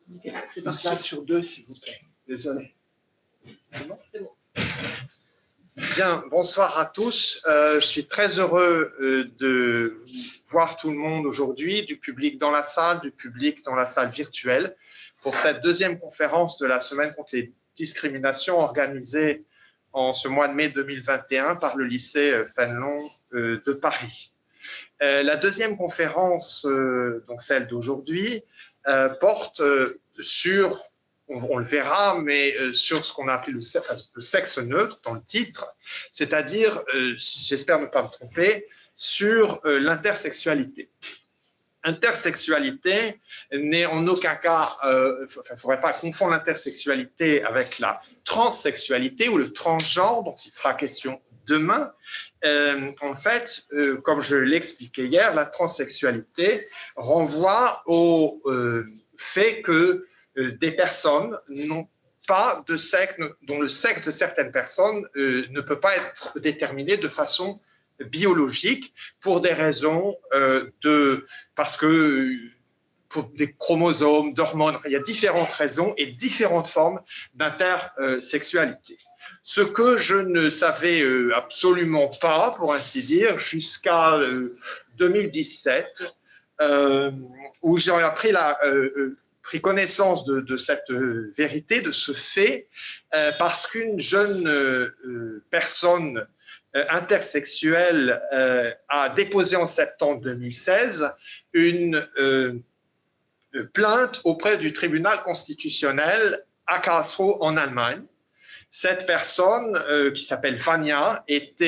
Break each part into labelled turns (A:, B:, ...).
A: C'est
B: Une
A: parti.
B: slide sur deux, s'il vous plaît. Désolé.
A: C'est bon, c'est bon.
B: Bien, bonsoir à tous. Je suis très heureux de voir tout le monde aujourd'hui, du public dans la salle, du public dans la salle virtuelle, pour cette deuxième conférence de la semaine contre les discriminations organisée en ce mois de mai 2021 par le lycée Fénelon de Paris. La deuxième conférence, donc celle d'aujourd'hui, porte sur, on le verra, mais sur ce qu'on a appelé le sexe neutre dans le titre, c'est-à-dire, j'espère ne pas me tromper, sur l'intersexualité. Intersexualité n'est en aucun cas, il ne faudrait pas confondre l'intersexualité avec la transsexualité ou le transgenre, dont il sera question demain. En fait, comme je l'expliquais hier, la transsexualité renvoie au fait que des personnes n'ont pas de sexe, dont le sexe de certaines personnes ne peut pas être déterminé de façon biologique pour des raisons parce que pour des chromosomes, d'hormones, il y a différentes raisons et différentes formes d'intersexualité. Ce que je ne savais absolument pas, pour ainsi dire, jusqu'à 2017, où j'ai pris connaissance de cette vérité, de ce fait, parce qu'une jeune personne intersexuelle a déposé en septembre 2016 une plainte auprès du tribunal constitutionnel à Karlsruhe en Allemagne. Cette personne, qui s'appelle Vania, est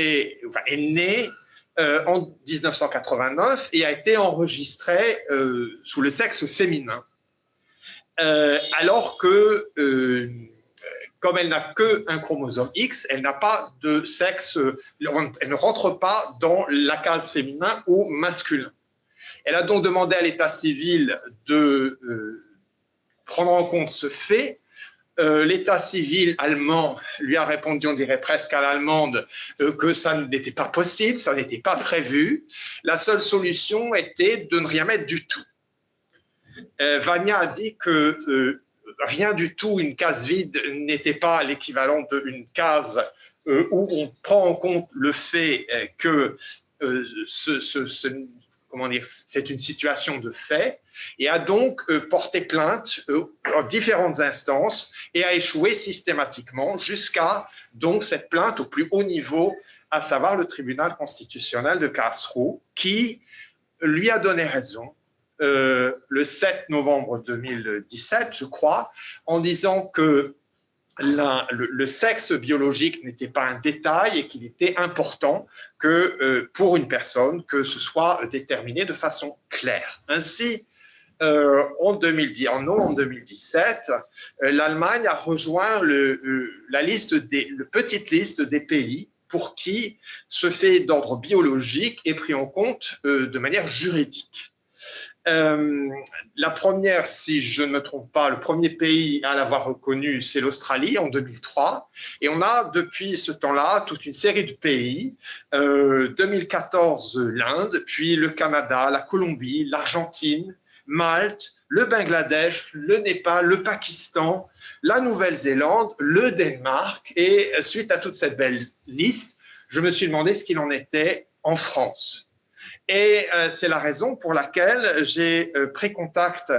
B: née en 1989 et a été enregistrée sous le sexe féminin. Alors que, comme elle n'a qu'un chromosome X, elle n'a pas de sexe, elle ne rentre pas dans la case féminin ou masculin. Elle a donc demandé à l'état civil de prendre en compte ce fait. L'état civil allemand lui a répondu, on dirait presque à l'allemande, que ça n'était pas possible, ça n'était pas prévu. La seule solution était de ne rien mettre du tout. Vania a dit que rien du tout, une case vide, n'était pas l'équivalent d'une case où on prend en compte le fait que c'est une situation de fait, et a donc porté plainte en différentes instances et a échoué systématiquement jusqu'à donc cette plainte au plus haut niveau, à savoir le tribunal constitutionnel de Karlsruhe, qui lui a donné raison le 7 novembre 2017, je crois, en disant que le sexe biologique n'était pas un détail et qu'il était important que pour une personne que ce soit déterminé de façon claire. Ainsi, en 2017, l'Allemagne a rejoint la petite liste des pays pour qui ce fait d'ordre biologique est pris en compte de manière juridique. La première, si je ne me trompe pas, le premier pays à l'avoir reconnu, c'est l'Australie en 2003. Et on a depuis ce temps-là toute une série de pays, 2014 l'Inde, puis le Canada, la Colombie, l'Argentine, Malte, le Bangladesh, le Népal, le Pakistan, la Nouvelle-Zélande, le Danemark. Et suite à toute cette belle liste, je me suis demandé ce qu'il en était en France. Et c'est la raison pour laquelle j'ai pris contact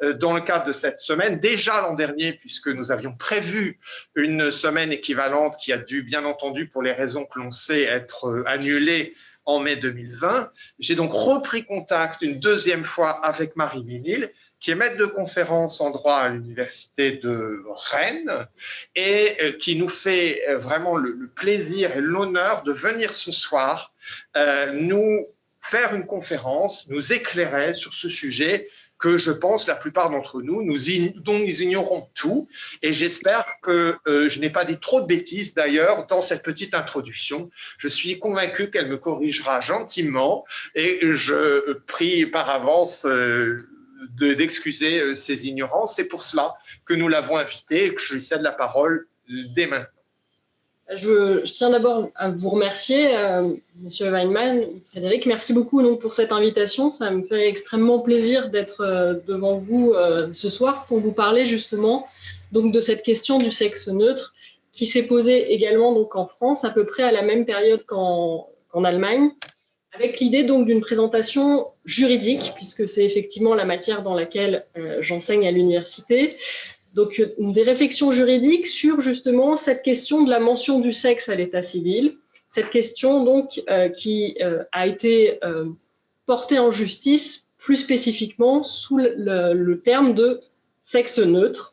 B: dans le cadre de cette semaine, déjà l'an dernier, puisque nous avions prévu une semaine équivalente qui a dû, bien entendu, pour les raisons que l'on sait, être annulée en mai 2020. J'ai donc repris contact une deuxième fois avec Marie Minil, qui est maître de conférence en droit à l'université de Rennes et qui nous fait vraiment le plaisir et l'honneur de venir ce soir nous faire une conférence, nous éclairer sur ce sujet que je pense la plupart d'entre nous, dont nous ignorons tout. Et j'espère que je n'ai pas dit trop de bêtises d'ailleurs dans cette petite introduction. Je suis convaincu qu'elle me corrigera gentiment et je prie par avance d'excuser ses ignorances. C'est pour cela que nous l'avons invitée et que je lui cède la parole dès maintenant.
C: Je tiens d'abord à vous remercier, Monsieur Weinmann, Frédéric. Merci beaucoup donc, pour cette invitation. Ça me fait extrêmement plaisir d'être devant vous ce soir pour vous parler justement donc, de cette question du sexe neutre qui s'est posée également donc, en France à peu près à la même période qu'en Allemagne, avec l'idée donc d'une présentation juridique, puisque c'est effectivement la matière dans laquelle j'enseigne à l'université. Donc, des réflexions juridiques sur justement cette question de la mention du sexe à l'état civil, cette question donc qui a été portée en justice plus spécifiquement sous le terme de sexe neutre,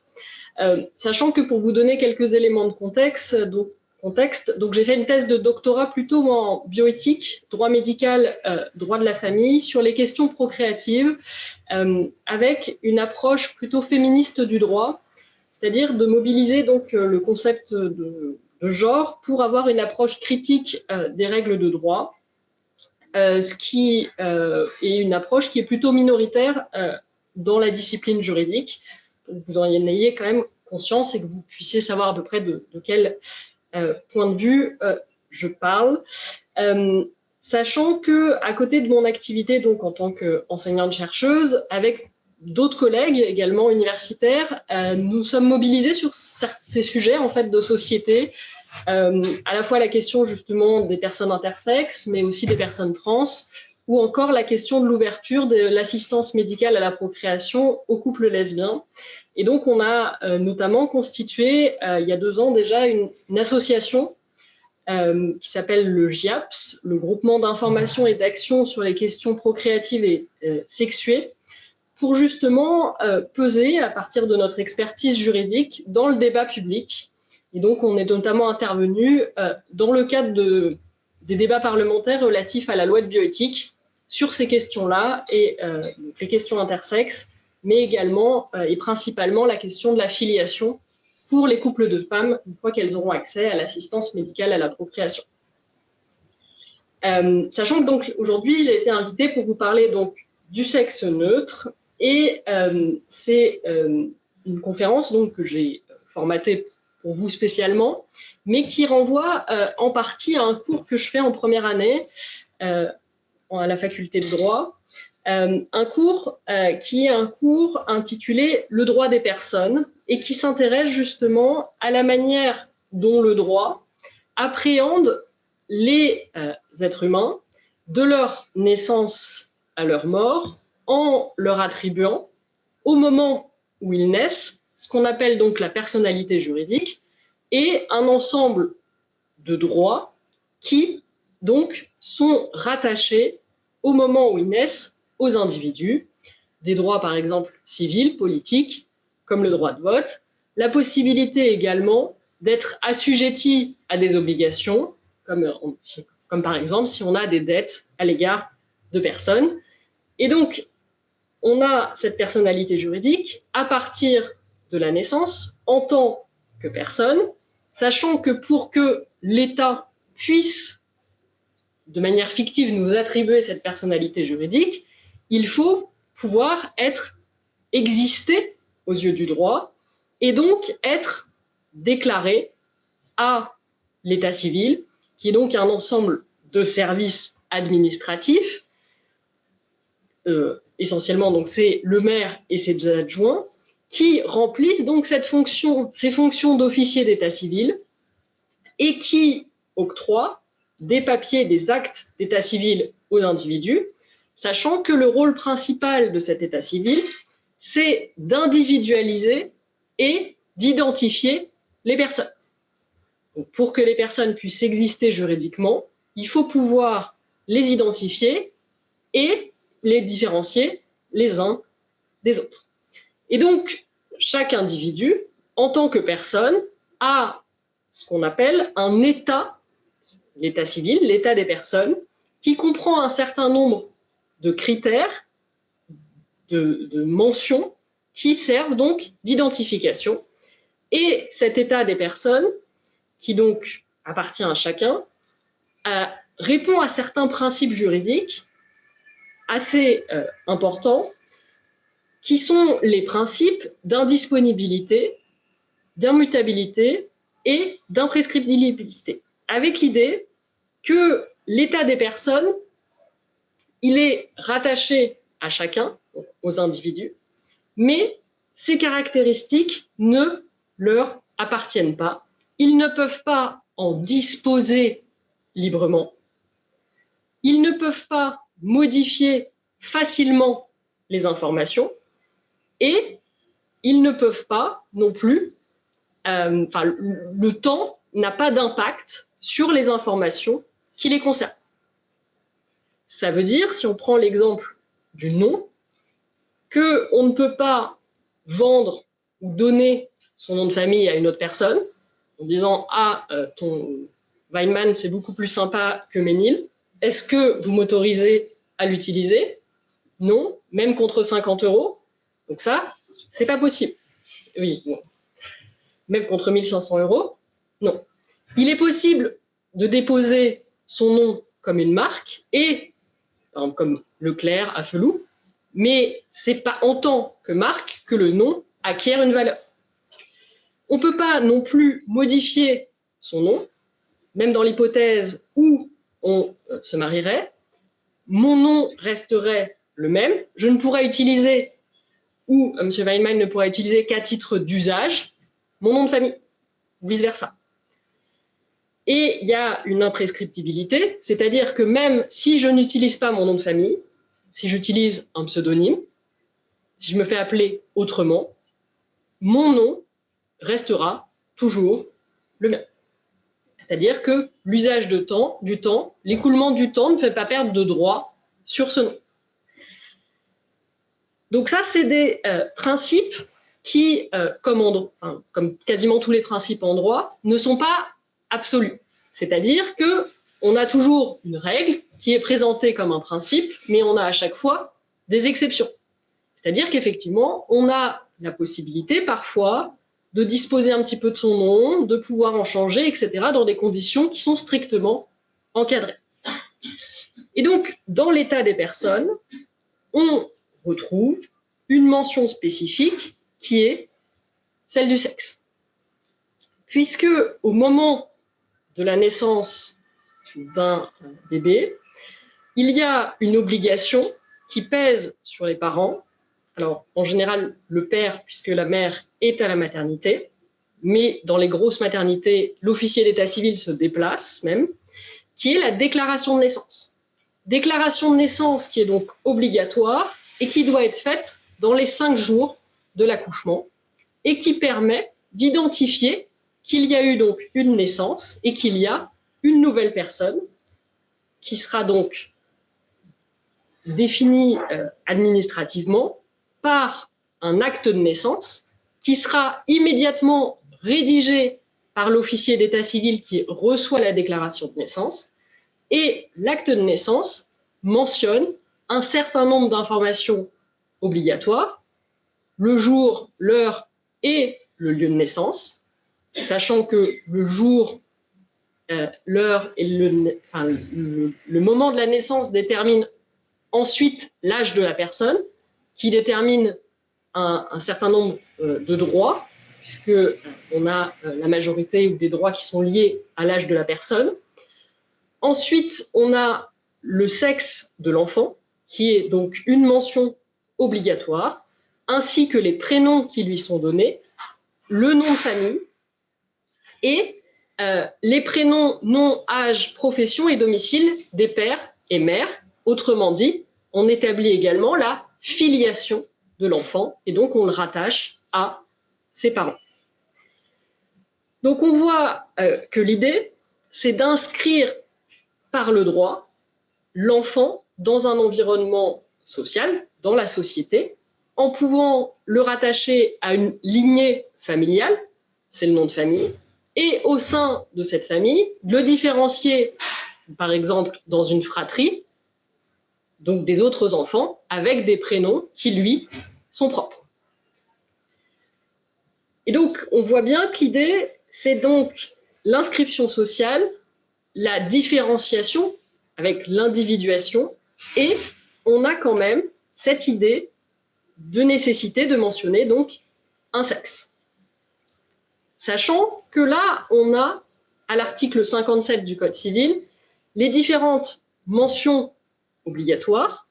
C: sachant que pour vous donner quelques éléments de contexte, donc j'ai fait une thèse de doctorat plutôt en bioéthique, droit médical, droit de la famille, sur les questions procréatives, avec une approche plutôt féministe du droit, c'est-à-dire de mobiliser donc le concept de genre pour avoir une approche critique des règles de droit, ce qui est une approche qui est plutôt minoritaire dans la discipline juridique, pour que vous en ayez quand même conscience et que vous puissiez savoir à peu près de quel point de vue je parle. Sachant que à côté de mon activité donc en tant qu'enseignante-chercheuse, avec d'autres collègues également universitaires, nous sommes mobilisés sur ces sujets en fait de société, à la fois la question justement des personnes intersexes, mais aussi des personnes trans, ou encore la question de l'ouverture de l'assistance médicale à la procréation aux couples lesbiens. Et donc on a notamment constitué il y a 2 ans déjà une association qui s'appelle le GIAPS, le groupement d'information et d'action sur les questions procréatives et sexuées, pour justement peser à partir de notre expertise juridique dans le débat public. Et donc, on est notamment intervenu dans le cadre des débats parlementaires relatifs à la loi de bioéthique sur ces questions-là et les questions intersexes, mais également et principalement la question de la filiation pour les couples de femmes une fois qu'elles auront accès à l'assistance médicale à la procréation. Sachant que donc aujourd'hui, j'ai été invitée pour vous parler donc du sexe neutre. Et c'est une conférence donc, que j'ai formatée pour vous spécialement, mais qui renvoie en partie à un cours que je fais en première année à la faculté de droit, un cours qui est un cours intitulé « Le droit des personnes » et qui s'intéresse justement à la manière dont le droit appréhende les êtres humains de leur naissance à leur mort, en leur attribuant, au moment où ils naissent, ce qu'on appelle donc la personnalité juridique, et un ensemble de droits qui, donc, sont rattachés au moment où ils naissent aux individus, des droits par exemple civils, politiques, comme le droit de vote, la possibilité également d'être assujetti à des obligations, comme par exemple si on a des dettes à l'égard de personnes. Et donc, on a cette personnalité juridique à partir de la naissance en tant que personne, sachant que pour que l'État puisse, de manière fictive, nous attribuer cette personnalité juridique, il faut pouvoir exister aux yeux du droit et donc être déclaré à l'état civil, qui est donc un ensemble de services administratifs, essentiellement, donc c'est le maire et ses adjoints qui remplissent donc ces fonctions d'officier d'état civil et qui octroient des papiers, des actes d'état civil aux individus, sachant que le rôle principal de cet état civil, c'est d'individualiser et d'identifier les personnes. Donc, pour que les personnes puissent exister juridiquement, il faut pouvoir les identifier et les différencier les uns des autres. Et donc, chaque individu, en tant que personne, a ce qu'on appelle un état, l'état civil, l'état des personnes, qui comprend un certain nombre de critères, de mentions, qui servent donc d'identification. Et cet état des personnes, qui donc appartient à chacun, répond à certains principes juridiques assez importants, qui sont les principes d'indisponibilité, d'immutabilité et d'imprescriptibilité, avec l'idée que l'état des personnes, il est rattaché à chacun, aux individus, mais ces caractéristiques ne leur appartiennent pas. Ils ne peuvent pas en disposer librement. Ils ne peuvent pas modifier facilement les informations et ils ne peuvent pas non plus, le temps n'a pas d'impact sur les informations qui les concernent. Ça veut dire, si on prend l'exemple du nom, qu'on ne peut pas vendre ou donner son nom de famille à une autre personne en disant « Ah, ton Weinmann, c'est beaucoup plus sympa que Ménil. Est-ce que vous m'autorisez à l'utiliser ?» Non, même contre 50 €. Donc ça, c'est pas possible. Oui, bon. Même contre 1500 €, non. Il est possible de déposer son nom comme une marque et, par exemple, comme Leclerc, Affelou, mais c'est pas en tant que marque que le nom acquiert une valeur. On ne peut pas non plus modifier son nom, même dans l'hypothèse où on se marierait. Mon nom resterait le même. Je ne pourrais utiliser, ou M. Weinmann ne pourrait utiliser qu'à titre d'usage, mon nom de famille, ou vice-versa. Et il y a une imprescriptibilité, c'est-à-dire que même si je n'utilise pas mon nom de famille, si j'utilise un pseudonyme, si je me fais appeler autrement, mon nom restera toujours le même. C'est-à-dire que l'usage du temps, l'écoulement du temps ne fait pas perdre de droit sur ce nom. Donc ça, c'est des principes qui, comme quasiment tous les principes en droit, ne sont pas absolus. C'est-à-dire qu'on a toujours une règle qui est présentée comme un principe, mais on a à chaque fois des exceptions. C'est-à-dire qu'effectivement, on a la possibilité parfois de disposer un petit peu de son nom, de pouvoir en changer, etc., dans des conditions qui sont strictement encadrées. Et donc, dans l'état des personnes, on retrouve une mention spécifique qui est celle du sexe. Puisque au moment de la naissance d'un bébé, il y a une obligation qui pèse sur les parents. Alors, en général, le père, puisque la mère est à la maternité, mais dans les grosses maternités, l'officier d'état civil se déplace même, qui est la déclaration de naissance. Déclaration de naissance qui est donc obligatoire et qui doit être faite dans les 5 jours de l'accouchement et qui permet d'identifier qu'il y a eu donc une naissance et qu'il y a une nouvelle personne qui sera donc définie administrativement par un acte de naissance qui sera immédiatement rédigé par l'officier d'état civil qui reçoit la déclaration de naissance. Et l'acte de naissance mentionne un certain nombre d'informations obligatoires, le jour, l'heure et le lieu de naissance, sachant que le jour, l'heure et le moment de la naissance détermine ensuite l'âge de la personne, qui détermine un certain nombre de droits, puisqu'on a la majorité ou des droits qui sont liés à l'âge de la personne. Ensuite, on a le sexe de l'enfant, qui est donc une mention obligatoire, ainsi que les prénoms qui lui sont donnés, le nom de famille et les prénoms, nom, âge, profession et domicile des pères et mères. Autrement dit, on établit également la filiation de l'enfant et donc on le rattache à ses parents. Donc on voit que l'idée, c'est d'inscrire par le droit l'enfant dans un environnement social, dans la société, en pouvant le rattacher à une lignée familiale, c'est le nom de famille, et au sein de cette famille, le différencier, par exemple, dans une fratrie, donc des autres enfants, avec des prénoms qui, lui, sont propres. Et donc, on voit bien que l'idée, c'est donc l'inscription sociale, la différenciation avec l'individuation, et on a quand même cette idée de nécessité de mentionner donc un sexe. Sachant que là, on a, à l'article 57 du Code civil, les différentes mentions obligatoires,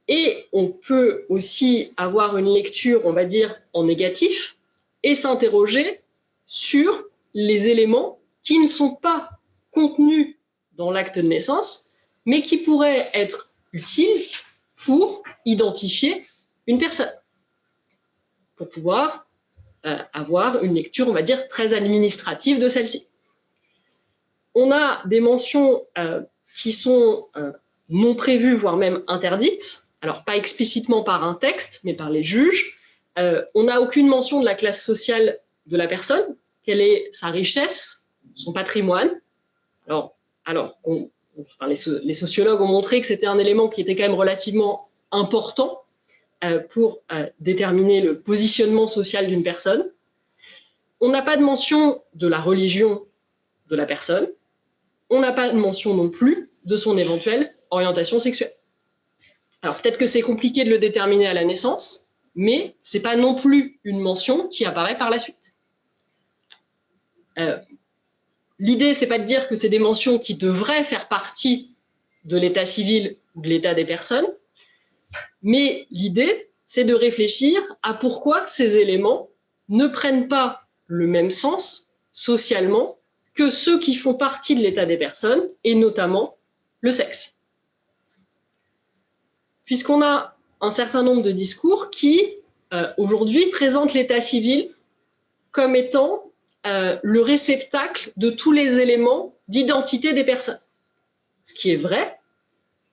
C: et on peut aussi avoir une lecture, on va dire, en négatif, et s'interroger sur les éléments qui ne sont pas contenus dans l'acte de naissance, mais qui pourraient être utiles pour identifier une personne, pour pouvoir avoir une lecture, on va dire, très administrative de celle-ci. On a des mentions qui sont non prévues, voire même interdites, alors pas explicitement par un texte, mais par les juges. On n'a aucune mention de la classe sociale de la personne, quelle est sa richesse, son patrimoine. Les sociologues ont montré que c'était un élément qui était quand même relativement important pour déterminer le positionnement social d'une personne. On n'a pas de mention de la religion de la personne. On n'a pas de mention non plus de son éventuelle orientation sexuelle. Alors peut-être que c'est compliqué de le déterminer à la naissance, mais ce n'est pas non plus une mention qui apparaît par la suite. L'idée, c'est pas de dire que c'est des mentions qui devraient faire partie de l'état civil ou de l'état des personnes, mais l'idée, c'est de réfléchir à pourquoi ces éléments ne prennent pas le même sens socialement que ceux qui font partie de l'état des personnes, et notamment le sexe. Puisqu'on a un certain nombre de discours qui, aujourd'hui, présentent l'état civil comme étant le réceptacle de tous les éléments d'identité des personnes. Ce qui est vrai,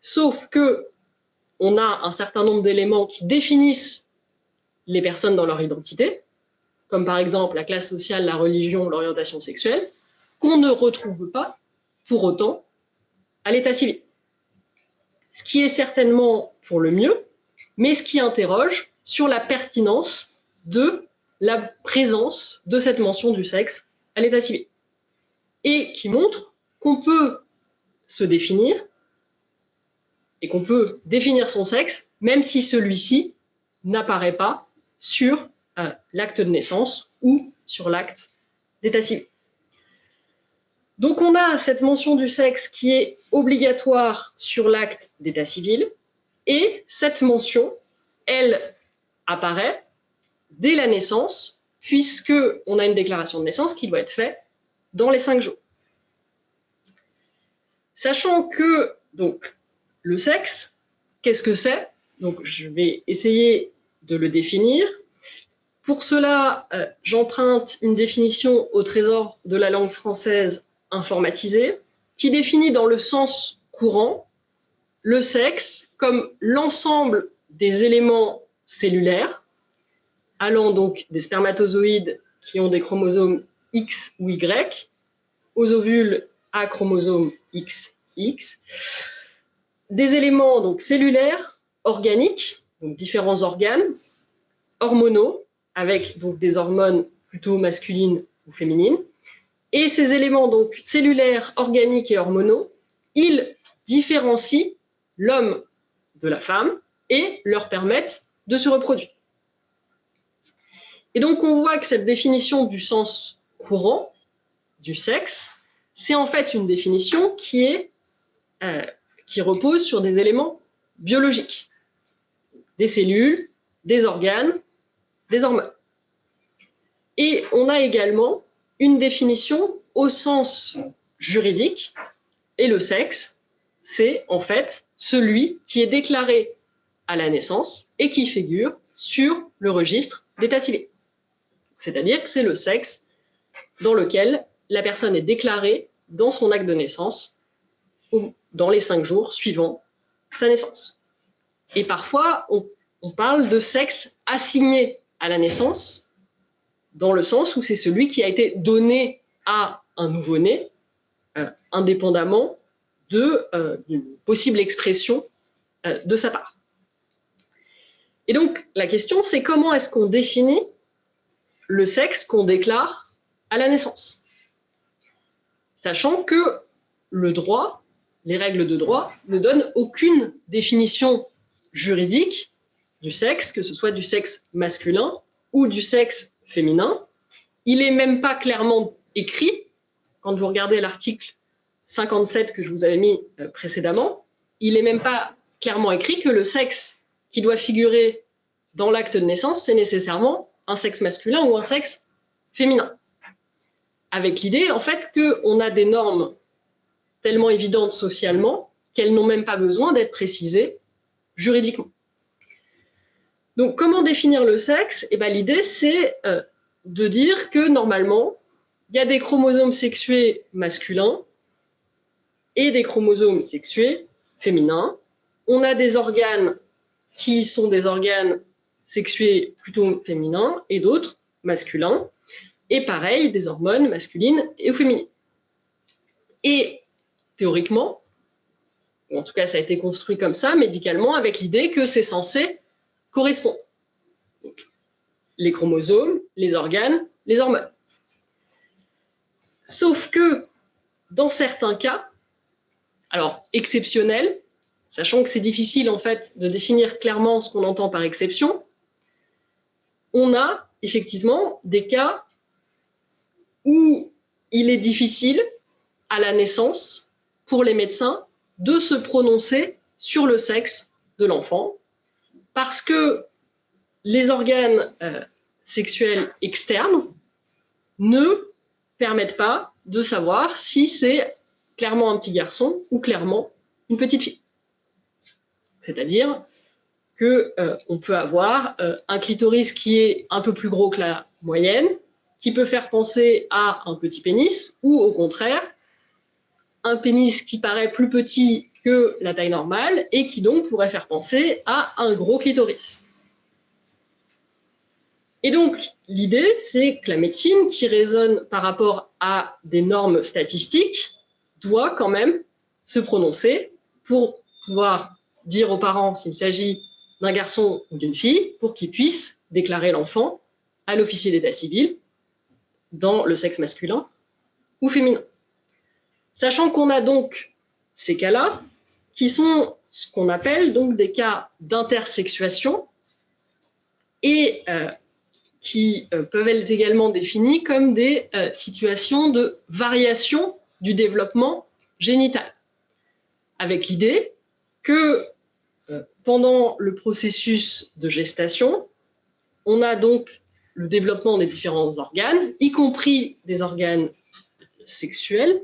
C: sauf que on a un certain nombre d'éléments qui définissent les personnes dans leur identité, comme par exemple la classe sociale, la religion, l'orientation sexuelle, qu'on ne retrouve pas pour autant à l'état civil. Ce qui est certainement pour le mieux, mais ce qui interroge sur la pertinence de la présence de cette mention du sexe à l'état civil, et qui montre qu'on peut se définir et qu'on peut définir son sexe même si celui-ci n'apparaît pas sur l'acte de naissance ou sur l'acte d'état civil. Donc on a cette mention du sexe qui est obligatoire sur l'acte d'état civil, et cette mention, elle apparaît dès la naissance, puisqu'on a une déclaration de naissance qui doit être faite dans les 5 jours. Sachant que donc, le sexe, qu'est-ce que c'est? Donc je vais essayer de le définir. Pour cela, j'emprunte une définition au Trésor de la langue française informatisée, qui définit dans le sens courant le sexe comme l'ensemble des éléments cellulaires, allant donc des spermatozoïdes qui ont des chromosomes X ou Y, aux ovules à chromosome XX, des éléments donc cellulaires, organiques, donc différents organes, hormonaux, avec donc des hormones plutôt masculines ou féminines, et ces éléments donc cellulaires, organiques et hormonaux, ils différencient l'homme de la femme et leur permettent de se reproduire. Et donc on voit que cette définition du sens courant du sexe, c'est en fait une définition qui repose sur des éléments biologiques, des cellules, des organes, des hormones. Et on a également une définition au sens juridique, et le sexe, c'est en fait celui qui est déclaré à la naissance et qui figure sur le registre d'état civil. C'est-à-dire que c'est le sexe dans lequel la personne est déclarée dans son acte de naissance ou dans les 5 jours suivant sa naissance. Et parfois, on parle de sexe assigné à la naissance, dans le sens où c'est celui qui a été donné à un nouveau-né, indépendamment d'une possible expression de sa part. Et donc, la question, c'est comment est-ce qu'on définit le sexe qu'on déclare à la naissance, sachant que le droit, les règles de droit, ne donnent aucune définition juridique du sexe, que ce soit du sexe masculin ou du sexe féminin, il n'est même pas clairement écrit, quand vous regardez l'article 57 que je vous avais mis précédemment, il n'est même pas clairement écrit que le sexe qui doit figurer dans l'acte de naissance, c'est nécessairement un sexe masculin ou un sexe féminin. Avec l'idée, en fait, qu'on a des normes tellement évidentes socialement qu'elles n'ont même pas besoin d'être précisées juridiquement. Donc, comment définir le sexe? Eh ben, l'idée, c'est de dire que normalement, il y a des chromosomes sexués masculins et des chromosomes sexués féminins. On a des organes qui sont des organes sexués plutôt féminins et d'autres masculins. Et pareil, des hormones masculines et féminines. Et théoriquement, ou en tout cas ça a été construit comme ça, médicalement, avec l'idée que c'est censé correspondre. Donc, les chromosomes, les organes, les hormones. Sauf que, dans certains cas, alors exceptionnels, sachant que c'est difficile en fait de définir clairement ce qu'on entend par exception, on a effectivement des cas où il est difficile à la naissance pour les médecins de se prononcer sur le sexe de l'enfant parce que les organes sexuels externes ne permettent pas de savoir si c'est clairement un petit garçon ou clairement une petite fille. C'est-à-dire qu'on peut avoir un clitoris qui est un peu plus gros que la moyenne, qui peut faire penser à un petit pénis, ou au contraire, un pénis qui paraît plus petit que la taille normale et qui donc pourrait faire penser à un gros clitoris. Et donc, l'idée, c'est que la médecine, qui raisonne par rapport à des normes statistiques, doit quand même se prononcer pour pouvoir dire aux parents s'il s'agit d'un garçon ou d'une fille, pour qu'ils puissent déclarer l'enfant à l'officier d'état civil dans le sexe masculin ou féminin. Sachant qu'on a donc ces cas-là, qui sont ce qu'on appelle donc des cas d'intersexuation et qui peuvent être également définis comme des situations de variation du développement génital, avec l'idée que pendant le processus de gestation, on a donc le développement des différents organes, y compris des organes sexuels,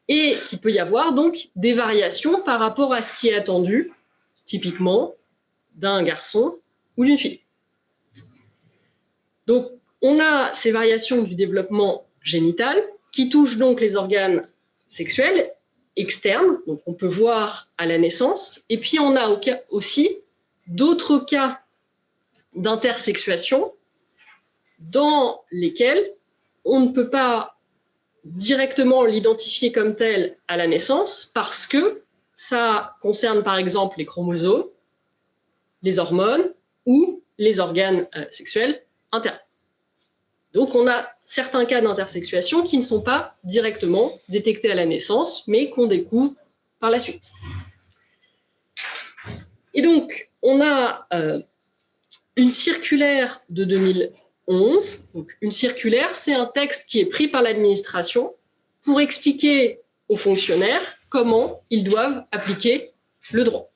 C: et qu'il peut y avoir donc des variations par rapport à ce qui est attendu, typiquement, d'un garçon ou d'une fille. Donc, on a ces variations du développement génital qui touchent donc les organes sexuels externes, donc on peut voir à la naissance, et puis on a aussi d'autres cas d'intersexuation dans lesquels on ne peut pas directement l'identifier comme tel à la naissance parce que ça concerne par exemple les chromosomes, les hormones ou les organes sexuels internes. Donc on a certains cas d'intersexuation qui ne sont pas directement détectés à la naissance, mais qu'on découvre par la suite. Et donc on a une circulaire de 2011. Donc, une circulaire, c'est un texte qui est pris par l'administration pour expliquer aux fonctionnaires comment ils doivent appliquer le droit.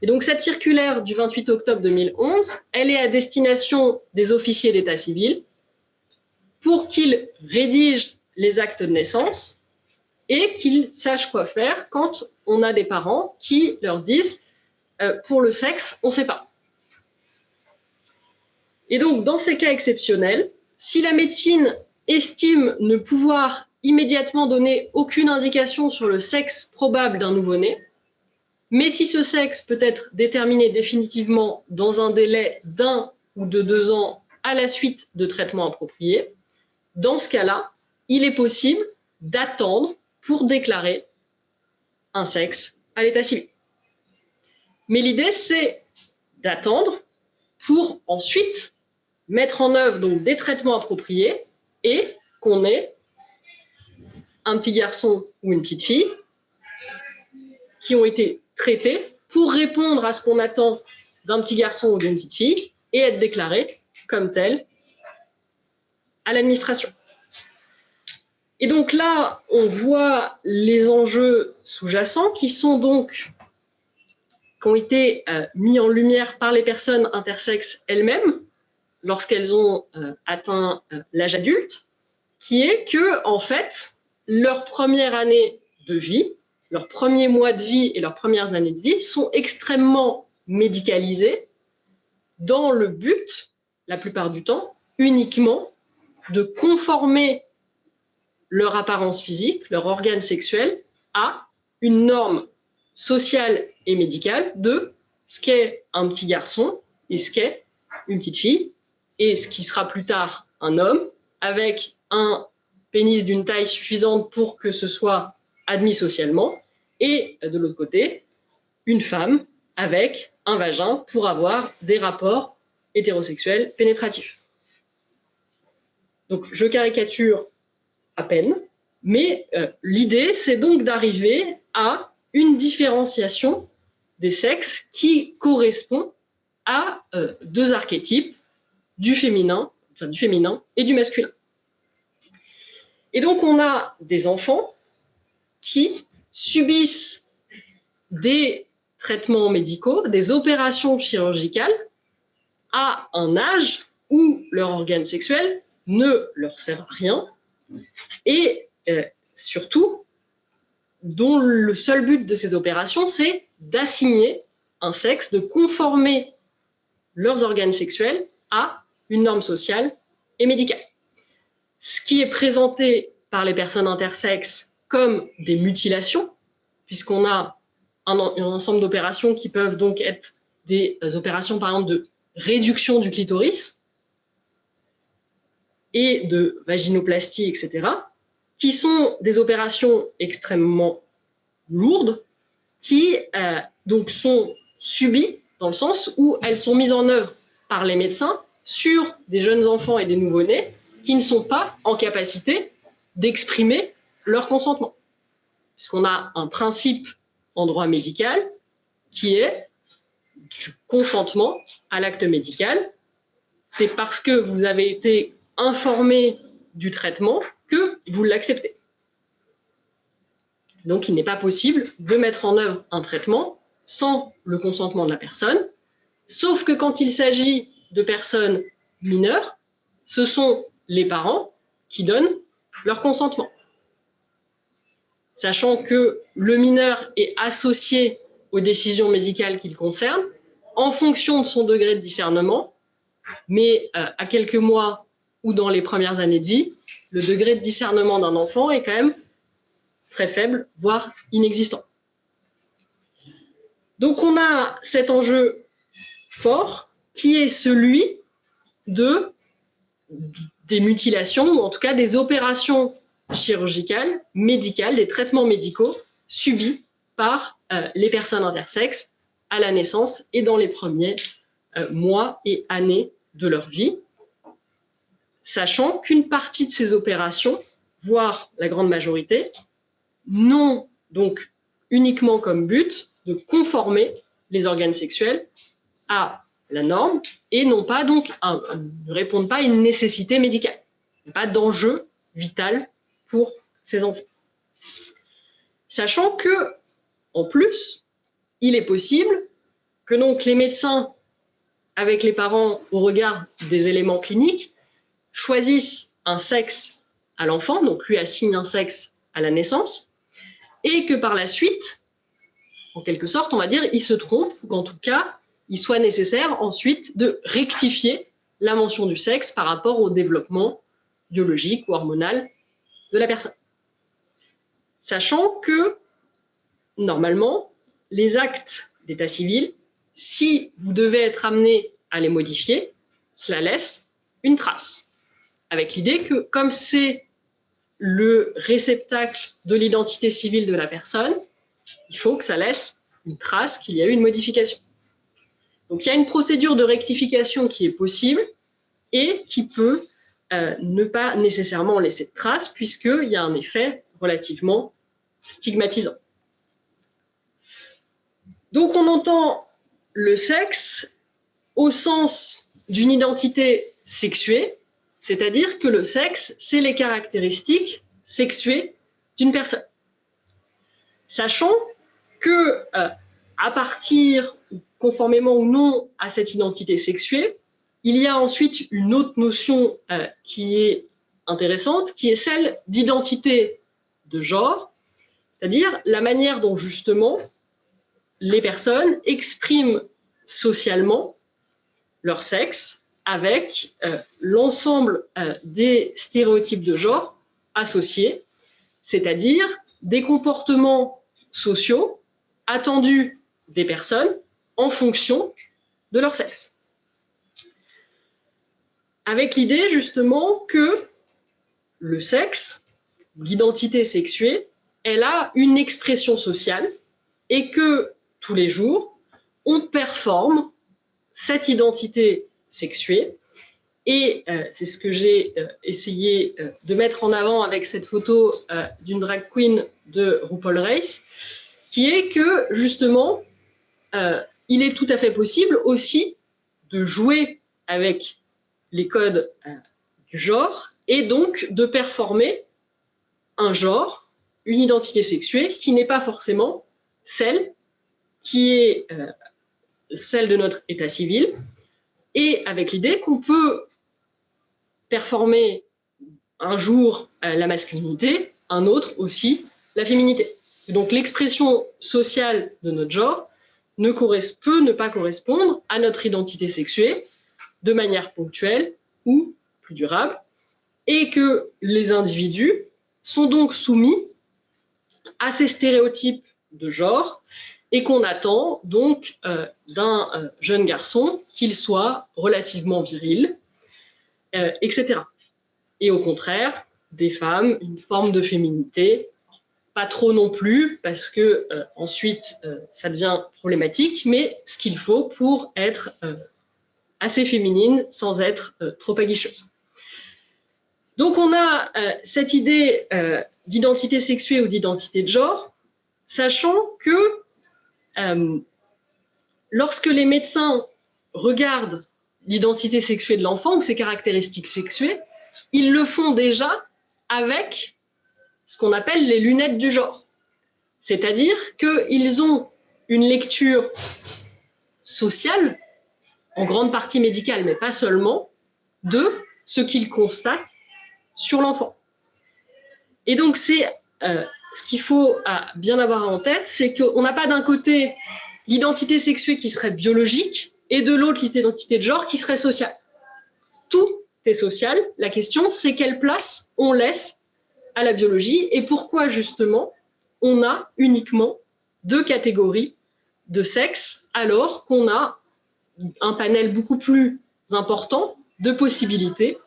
C: Et donc cette circulaire du 28 octobre 2011, elle est à destination des officiers d'état civil pour qu'ils rédigent les actes de naissance et qu'ils sachent quoi faire quand on a des parents qui leur disent pour le sexe, on ne sait pas. Et donc, dans ces cas exceptionnels, si la médecine estime ne pouvoir immédiatement donner aucune indication sur le sexe probable d'un nouveau-né, mais si ce sexe peut être déterminé définitivement dans un délai d'1 ou de 2 ans à la suite de traitements appropriés, dans ce cas-là, il est possible d'attendre pour déclarer un sexe à l'état civil. Mais l'idée, c'est d'attendre pour ensuite mettre en œuvre donc des traitements appropriés et qu'on ait un petit garçon ou une petite fille qui ont été traités pour répondre à ce qu'on attend d'un petit garçon ou d'une petite fille et être déclarés comme tels à l'administration. Et donc là, on voit les enjeux sous-jacents qui ont été mis en lumière par les personnes intersexes elles-mêmes lorsqu'elles ont atteint l'âge adulte, qui est que, en fait, leur première année de vie, leurs premiers mois de vie et leurs premières années de vie sont extrêmement médicalisés dans le but, la plupart du temps, uniquement de conformer leur apparence physique, leur organe sexuel, à une norme sociale et médicale de ce qu'est un petit garçon et ce qu'est une petite fille, et ce qui sera plus tard un homme, avec un pénis d'une taille suffisante pour que ce soit admis socialement, et de l'autre côté, une femme avec un vagin pour avoir des rapports hétérosexuels pénétratifs. Donc je caricature à peine, mais l'idée, c'est donc d'arriver à une différenciation des sexes qui correspond à deux archétypes, du féminin et du masculin. Et donc on a des enfants qui subissent des traitements médicaux, des opérations chirurgicales à un âge où leur organe sexuel ne leur sert à rien et surtout dont le seul but de ces opérations, c'est d'assigner un sexe, de conformer leurs organes sexuels à une norme sociale et médicale. Ce qui est présenté par les personnes intersexes comme des mutilations, puisqu'on a un ensemble d'opérations qui peuvent donc être des opérations, par exemple, de réduction du clitoris et de vaginoplastie, etc., qui sont des opérations extrêmement lourdes, qui donc sont subies dans le sens où elles sont mises en œuvre par les médecins sur des jeunes enfants et des nouveau-nés qui ne sont pas en capacité d'exprimer leur consentement. Puisqu'on a un principe en droit médical qui est du consentement à l'acte médical. C'est parce que vous avez été informé du traitement que vous l'acceptez. Donc il n'est pas possible de mettre en œuvre un traitement sans le consentement de la personne, sauf que quand il s'agit de personnes mineures, ce sont les parents qui donnent leur consentement. Sachant que le mineur est associé aux décisions médicales qu'il concerne en fonction de son degré de discernement, mais à quelques mois ou dans les premières années de vie, le degré de discernement d'un enfant est quand même très faible, voire inexistant. Donc on a cet enjeu fort qui est celui des mutilations, ou en tout cas des opérations chirurgicales, médicales, des traitements médicaux subis par les personnes intersexes à la naissance et dans les premiers mois et années de leur vie, sachant qu'une partie de ces opérations, voire la grande majorité, n'ont donc uniquement comme but de conformer les organes sexuels à la norme et non pas donc ne répondent pas à une nécessité médicale. Il n'y a pas d'enjeu vital pour ces enfants. Sachant que, en plus, il est possible que donc les médecins, avec les parents au regard des éléments cliniques, choisissent un sexe à l'enfant, donc lui assigne un sexe à la naissance, et que par la suite, en quelque sorte, on va dire, il se trompe, ou qu'en tout cas, il soit nécessaire ensuite de rectifier la mention du sexe par rapport au développement biologique ou hormonal de la personne. Sachant que, normalement, les actes d'état civil, si vous devez être amené à les modifier, cela laisse une trace. Avec l'idée que, comme c'est le réceptacle de l'identité civile de la personne, il faut que ça laisse une trace qu'il y a eu une modification. Donc il y a une procédure de rectification qui est possible et qui peut ne pas nécessairement laisser de trace puisqu'il y a un effet relativement stigmatisant. Donc on entend le sexe au sens d'une identité sexuée, c'est-à-dire que le sexe, c'est les caractéristiques sexuées d'une personne. Sachant que, à partir, conformément ou non à cette identité sexuée, il y a ensuite une autre notion qui est intéressante, qui est celle d'identité de genre, c'est-à-dire la manière dont justement les personnes expriment socialement leur sexe avec l'ensemble des stéréotypes de genre associés, c'est-à-dire des comportements sociaux attendus des personnes en fonction de leur sexe. Avec l'idée justement que le sexe, l'identité sexuée, elle a une expression sociale et que tous les jours, on performe cette identité sexuée. Et c'est ce que j'ai essayé de mettre en avant avec cette photo d'une drag queen de RuPaul Race, qui est que justement, il est tout à fait possible aussi de jouer avec les codes du genre et donc de performer un genre, une identité sexuée qui n'est pas forcément celle qui est celle de notre état civil, et avec l'idée qu'on peut performer un jour la masculinité, un autre aussi la féminité. Et donc l'expression sociale de notre genre peut ne pas correspondre à notre identité sexuée de manière ponctuelle ou plus durable, et que les individus sont donc soumis à ces stéréotypes de genre et qu'on attend donc d'un jeune garçon qu'il soit relativement viril, etc. Et au contraire, des femmes, une forme de féminité, pas trop non plus, parce que ensuite ça devient problématique, mais ce qu'il faut pour être assez féminine sans être trop aguicheuse. Donc on a cette idée d'identité sexuée ou d'identité de genre, sachant que lorsque les médecins regardent l'identité sexuée de l'enfant ou ses caractéristiques sexuées, ils le font déjà avec ce qu'on appelle les lunettes du genre. C'est-à-dire qu'ils ont une lecture sociale, en grande partie médicale, mais pas seulement, de ce qu'ils constatent sur l'enfant. Et donc c'est ce qu'il faut bien avoir en tête, c'est qu'on n'a pas d'un côté l'identité sexuée qui serait biologique et de l'autre l'identité de genre qui serait sociale. Tout est social. La question, c'est quelle place on laisse à la biologie et pourquoi justement on a uniquement 2 catégories de sexe alors qu'on a un panel beaucoup plus important de possibilités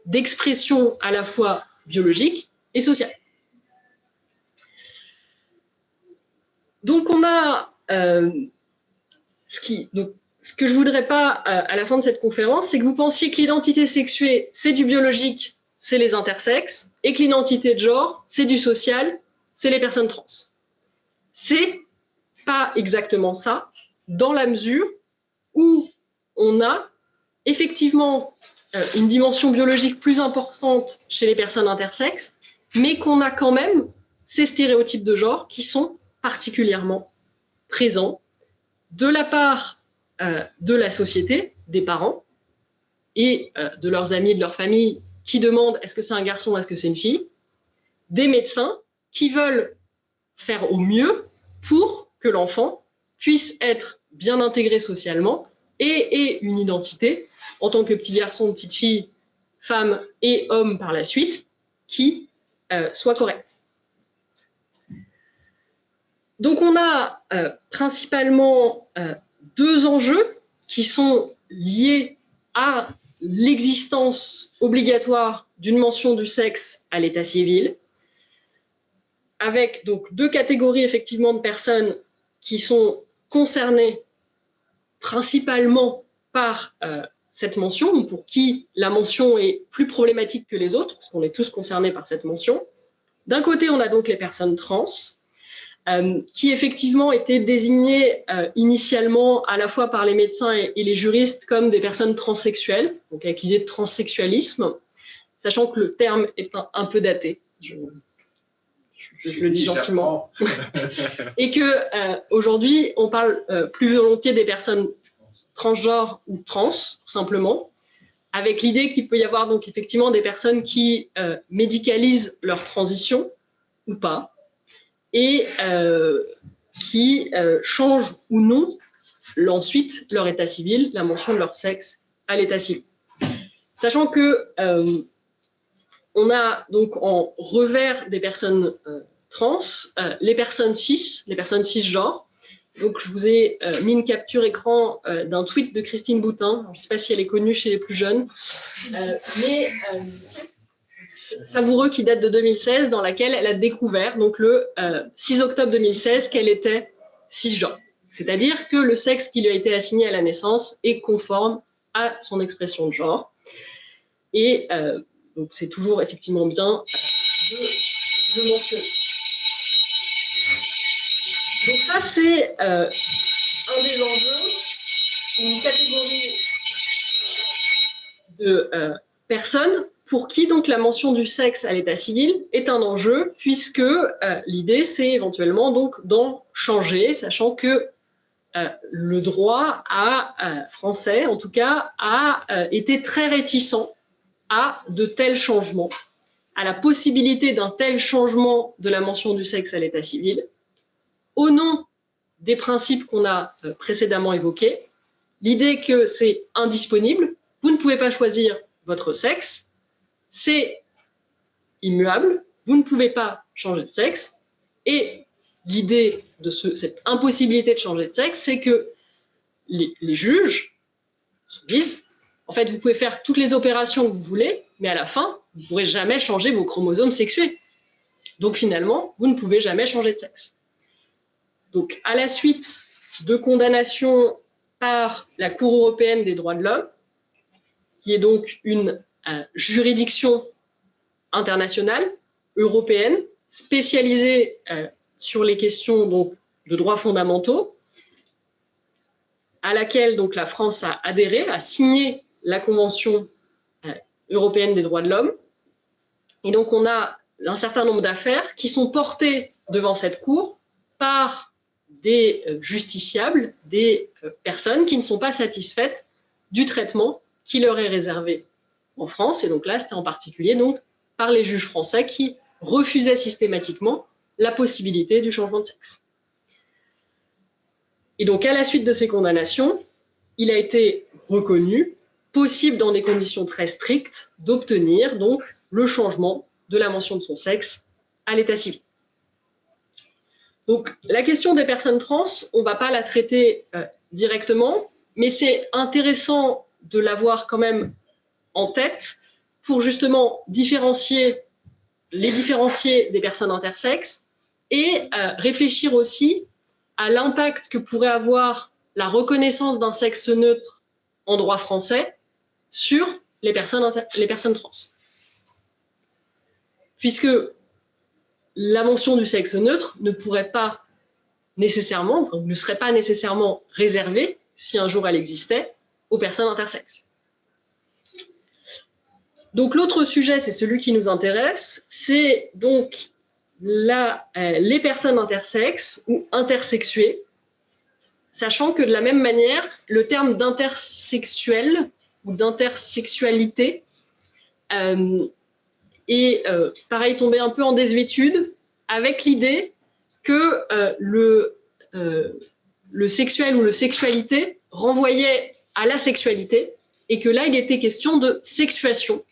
C: d'expression à la fois biologique et sociale. Donc on a ce que je voudrais pas à la fin de cette conférence, c'est que vous pensiez que l'identité sexuée c'est du biologique, c'est les intersexes, et que l'identité de genre c'est du social, c'est les personnes trans. C'est pas exactement ça, dans la mesure où on a effectivement une dimension biologique plus importante chez les personnes intersexes, mais qu'on a quand même ces stéréotypes de genre qui sont particulièrement présents de la part de la société, des parents et de leurs amis, de leur famille qui demandent est-ce que c'est un garçon, est-ce que c'est une fille, des médecins qui veulent faire au mieux pour que l'enfant puisse être bien intégré socialement et une identité en tant que petit garçon, petite fille, femme et homme par la suite qui soit correcte. Donc on a principalement 2 enjeux qui sont liés à l'existence obligatoire d'une mention du sexe à l'état civil, avec donc 2 catégories effectivement de personnes qui sont concernées principalement par cette mention, pour qui la mention est plus problématique que les autres, parce qu'on est tous concernés par cette mention. D'un côté, on a donc les personnes trans, qui effectivement étaient désignées initialement à la fois par les médecins et les juristes comme des personnes transsexuelles, donc avec l'idée de transsexualisme, sachant que le terme est un peu daté. Je le dis gentiment. Et que aujourd'hui, on parle plus volontiers des personnes transgenres ou trans, tout simplement, avec l'idée qu'il peut y avoir donc effectivement des personnes qui médicalisent leur transition ou pas, et qui changent ou non ensuite leur état civil, la mention de leur sexe à l'état civil. Sachant que on a donc en revers des personnes trans, les personnes cisgenres. Donc je vous ai mis une capture écran d'un tweet de Christine Boutin. Je ne sais pas si elle est connue chez les plus jeunes, mais savoureux, qui date de 2016, dans laquelle elle a découvert, donc le 6 octobre 2016, qu'elle était cisgenre. C'est-à-dire que le sexe qui lui a été assigné à la naissance est conforme à son expression de genre. Et donc c'est toujours effectivement bien de mentionner. Donc ça, c'est un des enjeux, une catégorie de personnes pour qui donc la mention du sexe à l'état civil est un enjeu, puisque l'idée c'est éventuellement donc d'en changer, sachant que le droit français, en tout cas, a été très réticent à de tels changements, à la possibilité d'un tel changement de la mention du sexe à l'état civil, au nom des principes qu'on a précédemment évoqués, l'idée que c'est indisponible, vous ne pouvez pas choisir votre sexe, c'est immuable, vous ne pouvez pas changer de sexe, et l'idée de cette impossibilité de changer de sexe, c'est que les juges se disent, en fait, vous pouvez faire toutes les opérations que vous voulez, mais à la fin, vous ne pourrez jamais changer vos chromosomes sexués. Donc finalement, vous ne pouvez jamais changer de sexe. Donc à la suite de condamnations par la Cour européenne des droits de l'homme, qui est donc une juridiction internationale, européenne, spécialisée sur les questions donc, de droits fondamentaux, à laquelle donc la France a adhéré, a signé la Convention européenne des droits de l'homme. Et donc on a un certain nombre d'affaires qui sont portées devant cette cour par des justiciables, des personnes qui ne sont pas satisfaites du traitement qui leur est réservé en France. Et donc là, c'était en particulier donc, par les juges français qui refusaient systématiquement la possibilité du changement de sexe. Et donc, à la suite de ces condamnations, il a été reconnu possible, dans des conditions très strictes, d'obtenir donc le changement de la mention de son sexe à l'état civil. Donc, la question des personnes trans, on ne va pas la traiter directement, mais c'est intéressant de l'avoir quand même en tête pour justement les différencier des personnes intersexes et réfléchir aussi à l'impact que pourrait avoir la reconnaissance d'un sexe neutre en droit français sur les personnes trans. Puisque la mention du sexe neutre ne serait pas nécessairement réservée, si un jour elle existait, aux personnes intersexes. Donc l'autre sujet, c'est celui qui nous intéresse, c'est donc les personnes intersexes ou intersexuées, sachant que de la même manière, le terme d'intersexuel ou d'intersexualité est pareil tombé un peu en désuétude avec l'idée que le sexuel ou le sexualité renvoyait à la sexualité et que là, il était question de sexuation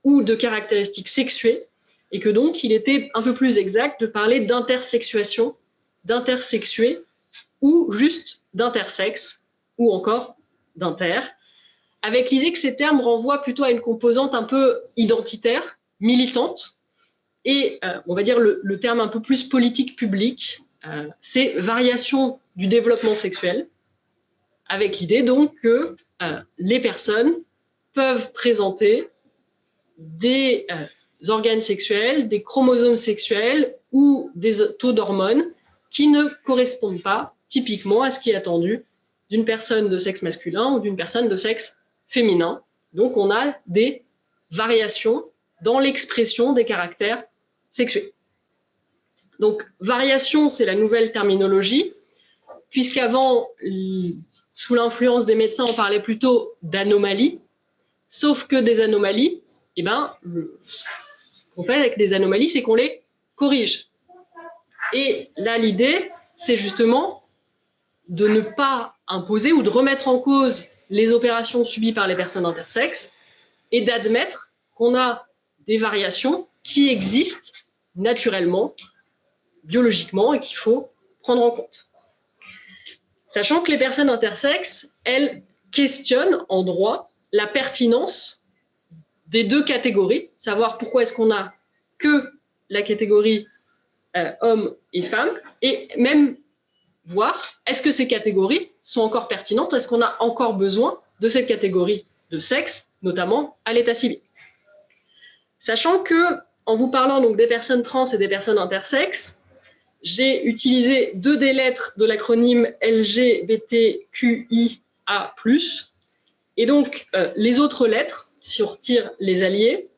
C: ou de caractéristiques sexuées, et que donc il était un peu plus exact de parler d'intersexuation, d'intersexué, ou juste d'intersexe, ou encore d'inter, avec l'idée que ces termes renvoient plutôt à une composante un peu identitaire, militante, et on va dire le terme un peu plus politique public, c'est variation du développement sexuel, avec l'idée donc que les personnes peuvent présenter des organes sexuels, des chromosomes sexuels ou des taux d'hormones qui ne correspondent pas typiquement à ce qui est attendu d'une personne de sexe masculin ou d'une personne de sexe féminin. Donc on a des variation dans l'expression des caractères sexués. Donc, variation, c'est la nouvelle terminologie, puisqu'avant, sous l'influence des médecins, on parlait plutôt d'anomalies, sauf que des anomalies, eh ben, ce qu'on fait avec des anomalies, c'est qu'on les corrige. Et là, l'idée, c'est justement de ne pas imposer ou de remettre en cause les opérations subies par les personnes intersexes et d'admettre qu'on a des variations qui existent naturellement, biologiquement, et qu'il faut prendre en compte. Sachant que les personnes intersexes, elles questionnent en droit la pertinence des deux catégories, savoir pourquoi est-ce qu'on a que la catégorie hommes et femmes, et même voir est-ce que ces catégories sont encore pertinentes, est-ce qu'on a encore besoin de cette catégorie de sexe, notamment à l'état civil. Sachant que, en vous parlant donc des personnes trans et des personnes intersexes, j'ai utilisé deux des lettres de l'acronyme LGBTQIA+, et donc les autres lettres, si on retire les alliés,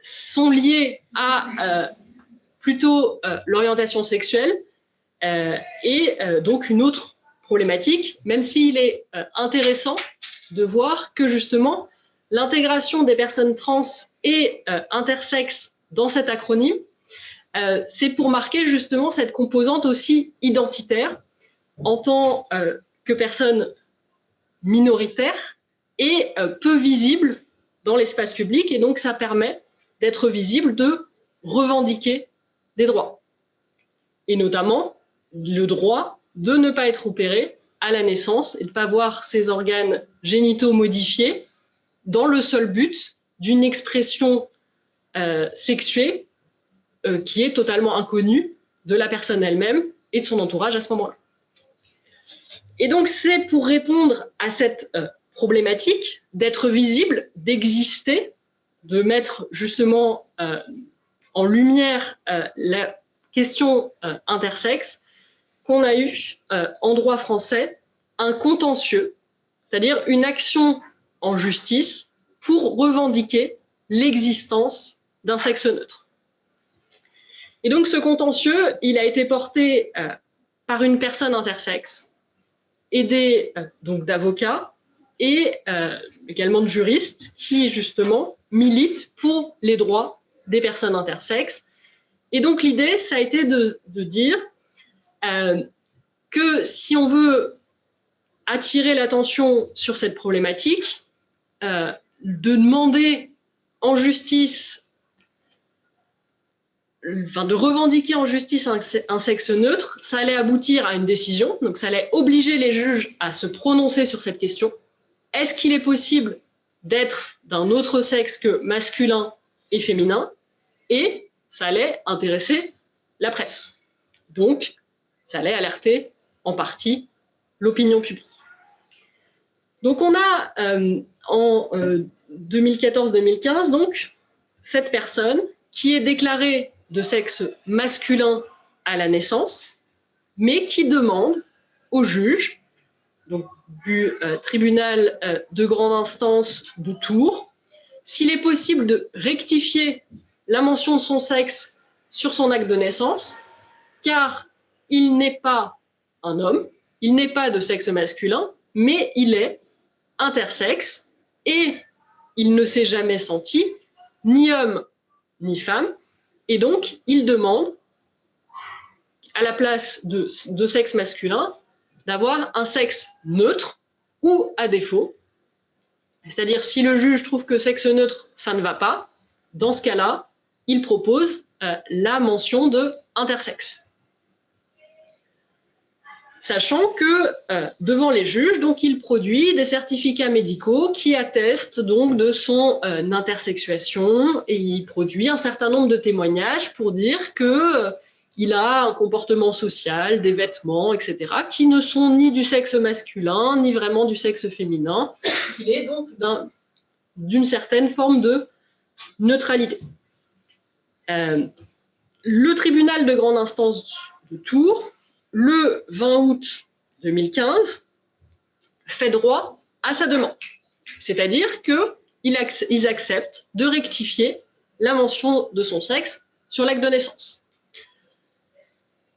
C: sont liées à plutôt l'orientation sexuelle et donc une autre problématique, même s'il est intéressant de voir que justement l'intégration des personnes trans et intersexes dans cet acronyme, c'est pour marquer justement cette composante aussi identitaire en tant que personne minoritaire et peu visible dans l'espace public, et donc ça permet d'être visible, de revendiquer des droits, et notamment le droit de ne pas être opéré à la naissance et de ne pas voir ses organes génitaux modifiés dans le seul but d'une expression sexuée qui est totalement inconnue de la personne elle-même et de son entourage à ce moment-là. Et donc c'est pour répondre à cette problématique d'être visible, d'exister, de mettre justement en lumière la question intersexe, qu'on a eu en droit français un contentieux, c'est-à-dire une action en justice pour revendiquer l'existence d'un sexe neutre. Et donc ce contentieux, il a été porté par une personne intersexe, aidée donc d'avocats et également de juristes qui justement militent pour les droits des personnes intersexes. Et donc l'idée, ça a été de dire que si on veut attirer l'attention sur cette problématique, de demander en justice, enfin de revendiquer en justice un sexe neutre, ça allait aboutir à une décision, donc ça allait obliger les juges à se prononcer sur cette question. Est-ce qu'il est possible d'être d'un autre sexe que masculin et féminin? Et ça allait intéresser la presse. Donc, ça allait alerter en partie l'opinion publique. Donc on a en 2014-2015 donc cette personne qui est déclarée de sexe masculin à la naissance, mais qui demande au juge donc, du tribunal de grande instance de Tours s'il est possible de rectifier la mention de son sexe sur son acte de naissance, car il n'est pas un homme, il n'est pas de sexe masculin, mais il est intersexe et il ne s'est jamais senti ni homme ni femme, et donc il demande, à la place de sexe masculin, d'avoir un sexe neutre ou à défaut. C'est-à-dire si le juge trouve que sexe neutre, ça ne va pas, dans ce cas-là, il propose la mention de intersexe. Sachant que devant les juges, donc, il produit des certificats médicaux qui attestent donc de son intersexuation, et il produit un certain nombre de témoignages pour dire que il a un comportement social, des vêtements, etc., qui ne sont ni du sexe masculin, ni vraiment du sexe féminin, qu'il est donc d'une certaine forme de neutralité. Le tribunal de grande instance de Tours, le 20 août 2015, fait droit à sa demande. C'est-à-dire que ils acceptent de rectifier la mention de son sexe sur l'acte de naissance.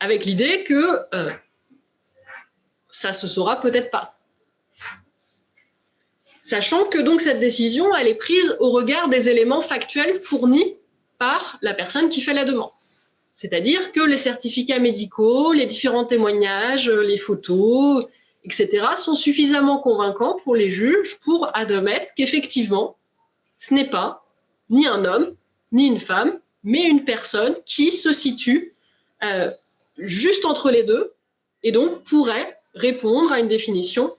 C: Avec l'idée que ça se saura peut-être pas. Sachant que donc cette décision, elle est prise au regard des éléments factuels fournis par la personne qui fait la demande. C'est-à-dire que les certificats médicaux, les différents témoignages, les photos, etc. sont suffisamment convaincants pour les juges pour admettre qu'effectivement, ce n'est pas ni un homme, ni une femme, mais une personne qui se situe juste entre les deux et donc pourrait répondre à une définition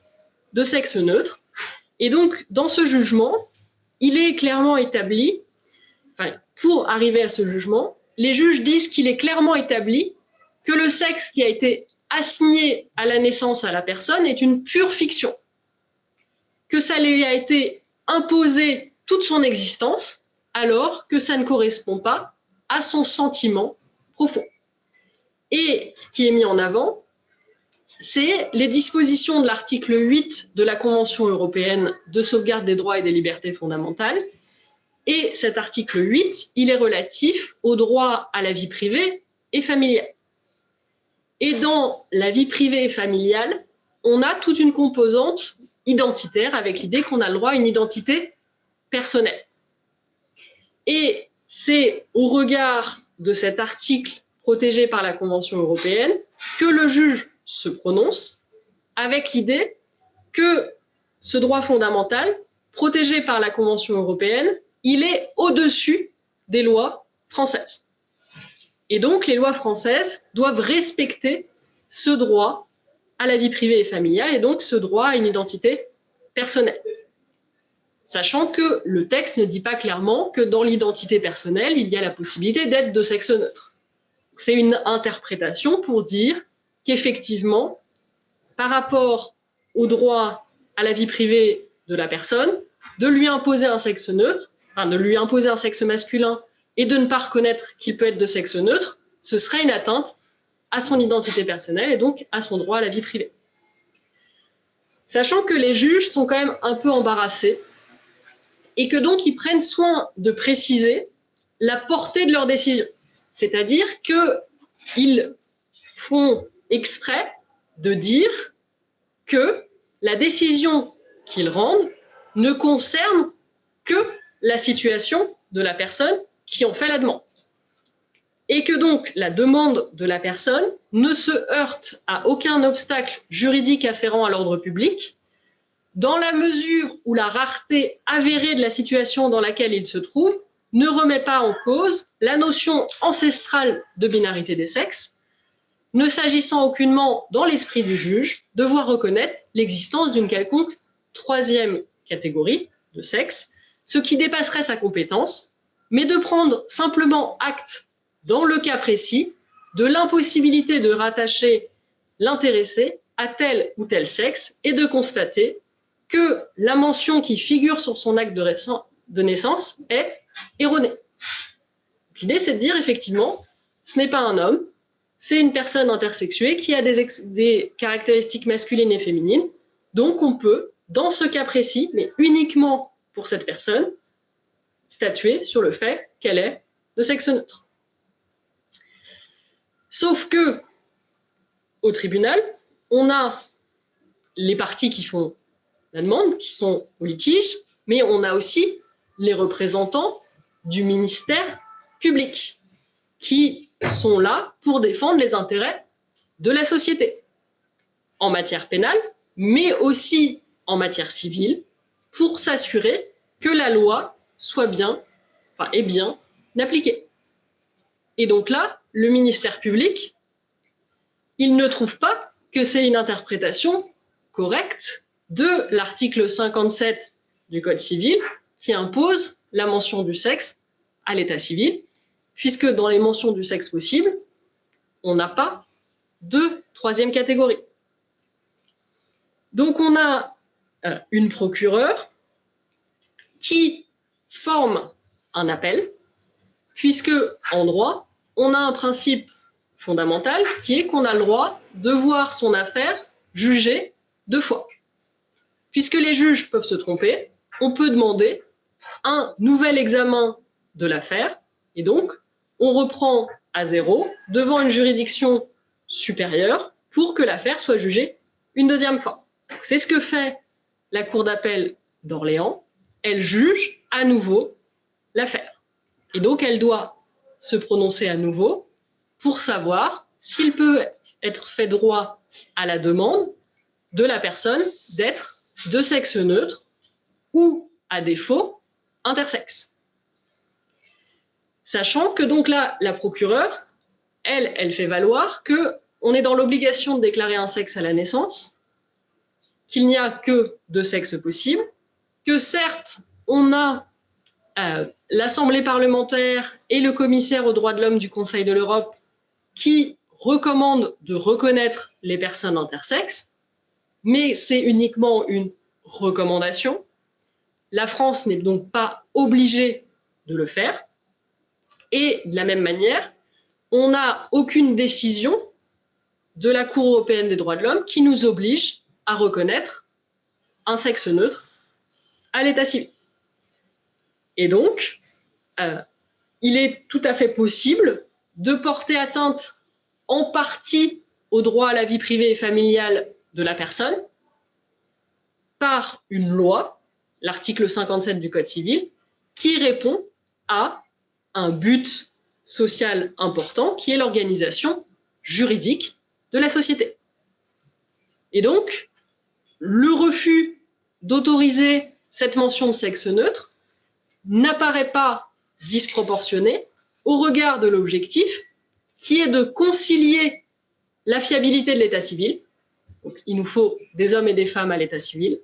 C: de sexe neutre. Et donc, dans ce jugement, il est clairement établi, pour arriver à ce jugement, les juges disent qu'il est clairement établi que le sexe qui a été assigné à la naissance à la personne est une pure fiction, que ça lui a été imposé toute son existence, alors que ça ne correspond pas à son sentiment profond. Et ce qui est mis en avant, c'est les dispositions de l'article 8 de la Convention européenne de sauvegarde des droits et des libertés fondamentales. Et cet article 8, il est relatif au droit à la vie privée et familiale. Et dans la vie privée et familiale, on a toute une composante identitaire avec l'idée qu'on a le droit à une identité personnelle. Et c'est au regard de cet article protégé par la Convention européenne que le juge se prononce avec l'idée que ce droit fondamental, protégé par la Convention européenne, il est au-dessus des lois françaises. Et donc, les lois françaises doivent respecter ce droit à la vie privée et familiale, et donc ce droit à une identité personnelle. Sachant que le texte ne dit pas clairement que dans l'identité personnelle, il y a la possibilité d'être de sexe neutre. C'est une interprétation pour dire qu'effectivement, par rapport au droit à la vie privée de la personne, de lui imposer un sexe neutre, de lui imposer un sexe masculin et de ne pas reconnaître qu'il peut être de sexe neutre, ce serait une atteinte à son identité personnelle et donc à son droit à la vie privée. Sachant que les juges sont quand même un peu embarrassés et que donc ils prennent soin de préciser la portée de leur décision. C'est-à-dire qu'ils font exprès de dire que la décision qu'ils rendent ne concerne que la situation de la personne qui en fait la demande. Et que donc la demande de la personne ne se heurte à aucun obstacle juridique afférent à l'ordre public, dans la mesure où la rareté avérée de la situation dans laquelle il se trouve ne remet pas en cause la notion ancestrale de binarité des sexes, ne s'agissant aucunement dans l'esprit du juge de voir reconnaître l'existence d'une quelconque troisième catégorie de sexe, ce qui dépasserait sa compétence, mais de prendre simplement acte, dans le cas précis, de l'impossibilité de rattacher l'intéressé à tel ou tel sexe et de constater que la mention qui figure sur son acte de naissance est erronée. L'idée, c'est de dire effectivement, ce n'est pas un homme, c'est une personne intersexuée qui a des caractéristiques masculines et féminines, donc on peut, dans ce cas précis, mais uniquement pour cette personne, statuer sur le fait qu'elle est de sexe neutre. Sauf que, au tribunal, on a les parties qui font la demande, qui sont au litige, mais on a aussi les représentants du ministère public, qui sont là pour défendre les intérêts de la société, en matière pénale, mais aussi en matière civile, pour s'assurer que la loi est bien appliquée. Et donc là, le ministère public, il ne trouve pas que c'est une interprétation correcte de l'article 57 du Code civil qui impose la mention du sexe à l'état civil, puisque dans les mentions du sexe possibles, on n'a pas de troisième catégorie. Donc on a une procureure qui forme un appel, puisque en droit, on a un principe fondamental qui est qu'on a le droit de voir son affaire jugée 2 fois. Puisque les juges peuvent se tromper, on peut demander un nouvel examen de l'affaire, et donc on reprend à zéro devant une juridiction supérieure pour que l'affaire soit jugée une deuxième fois. C'est ce que fait la Cour d'appel d'Orléans. Elle juge à nouveau l'affaire. Et donc elle doit se prononcer à nouveau pour savoir s'il peut être fait droit à la demande de la personne d'être de sexe neutre ou, à défaut, intersexe. Sachant que donc là, la procureure, elle fait valoir qu'on est dans l'obligation de déclarer un sexe à la naissance, qu'il n'y a que deux sexes possibles, que certes, on a l'Assemblée parlementaire et le commissaire aux droits de l'homme du Conseil de l'Europe qui recommandent de reconnaître les personnes intersexes, mais c'est uniquement une recommandation. La France n'est donc pas obligée de le faire. Et de la même manière, on n'a aucune décision de la Cour européenne des droits de l'homme qui nous oblige à reconnaître un sexe neutre à l'état civil. Et donc, il est tout à fait possible de porter atteinte en partie au droit à la vie privée et familiale de la personne par une loi, l'article 57 du Code civil, qui répond à un but social important qui est l'organisation juridique de la société. Et donc, le refus d'autoriser cette mention de sexe neutre n'apparaît pas disproportionné au regard de l'objectif qui est de concilier la fiabilité de l'état civil, donc il nous faut des hommes et des femmes à l'état civil,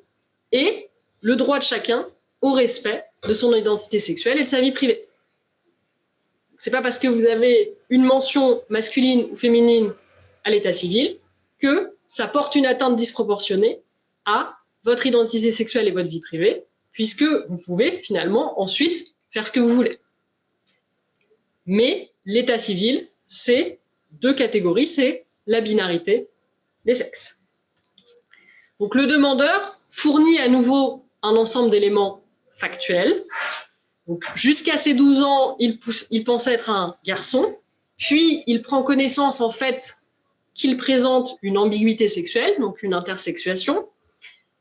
C: et le droit de chacun au respect de son identité sexuelle et de sa vie privée. C'est pas parce que vous avez une mention masculine ou féminine à l'état civil que ça porte une atteinte disproportionnée à votre identité sexuelle et votre vie privée, puisque vous pouvez finalement ensuite faire ce que vous voulez. Mais l'état civil, c'est deux catégories, c'est la binarité des sexes. Donc le demandeur fournit à nouveau un ensemble d'éléments factuels. Jusqu'à ses 12 ans, il pensait être un garçon, puis il prend connaissance en fait qu'il présente une ambiguïté sexuelle, donc une intersexuation,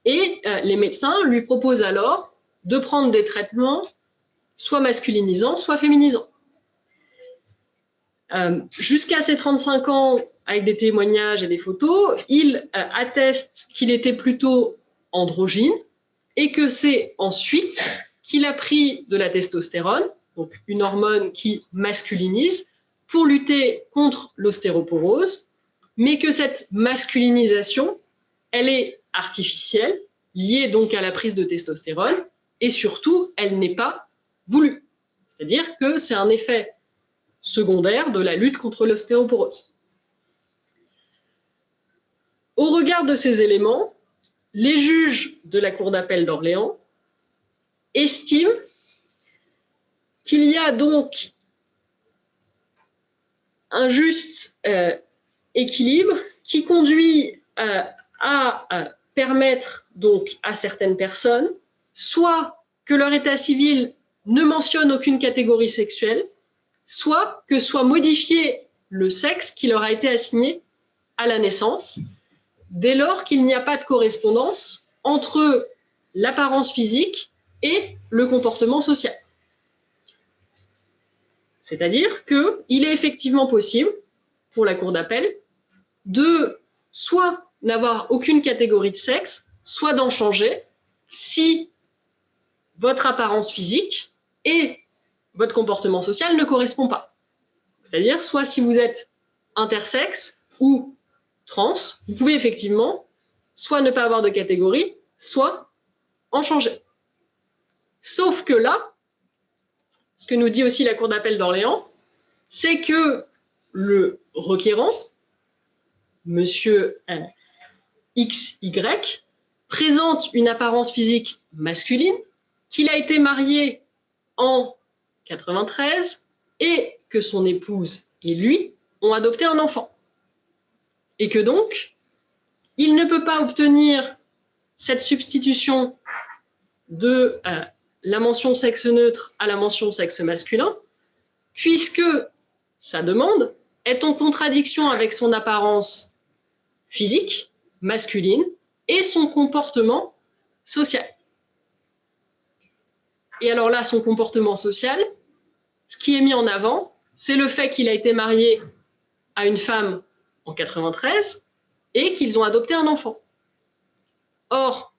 C: et les médecins lui proposent alors de prendre des traitements soit masculinisants, soit féminisants. Jusqu'à ses 35 ans, avec des témoignages et des photos, il atteste qu'il était plutôt androgyne et que c'est ensuite qu'il a pris de la testostérone, donc une hormone qui masculinise, pour lutter contre l'ostéoporose, mais que cette masculinisation, elle est artificielle, liée donc à la prise de testostérone, et surtout, elle n'est pas voulue. C'est-à-dire que c'est un effet secondaire de la lutte contre l'ostéoporose. Au regard de ces éléments, les juges de la Cour d'appel d'Orléans estiment qu'il y a donc un juste équilibre qui conduit à permettre donc à certaines personnes soit que leur état civil ne mentionne aucune catégorie sexuelle, soit que soit modifié le sexe qui leur a été assigné à la naissance, dès lors qu'il n'y a pas de correspondance entre l'apparence physique et le comportement social. C'est-à-dire qu'il est effectivement possible, pour la Cour d'appel, de soit n'avoir aucune catégorie de sexe, soit d'en changer si votre apparence physique et votre comportement social ne correspondent pas. C'est-à-dire, soit si vous êtes intersexe ou trans, vous pouvez effectivement soit ne pas avoir de catégorie, soit en changer. Sauf que là, ce que nous dit aussi la Cour d'appel d'Orléans, c'est que le requérant, monsieur XY, présente une apparence physique masculine, qu'il a été marié en 93 et que son épouse et lui ont adopté un enfant. Et que donc, il ne peut pas obtenir cette substitution de la mention sexe neutre à la mention sexe masculin, puisque sa demande est en contradiction avec son apparence physique, masculine, et son comportement social. Et alors là, son comportement social, ce qui est mis en avant, c'est le fait qu'il a été marié à une femme en 93 et qu'ils ont adopté un enfant. Or,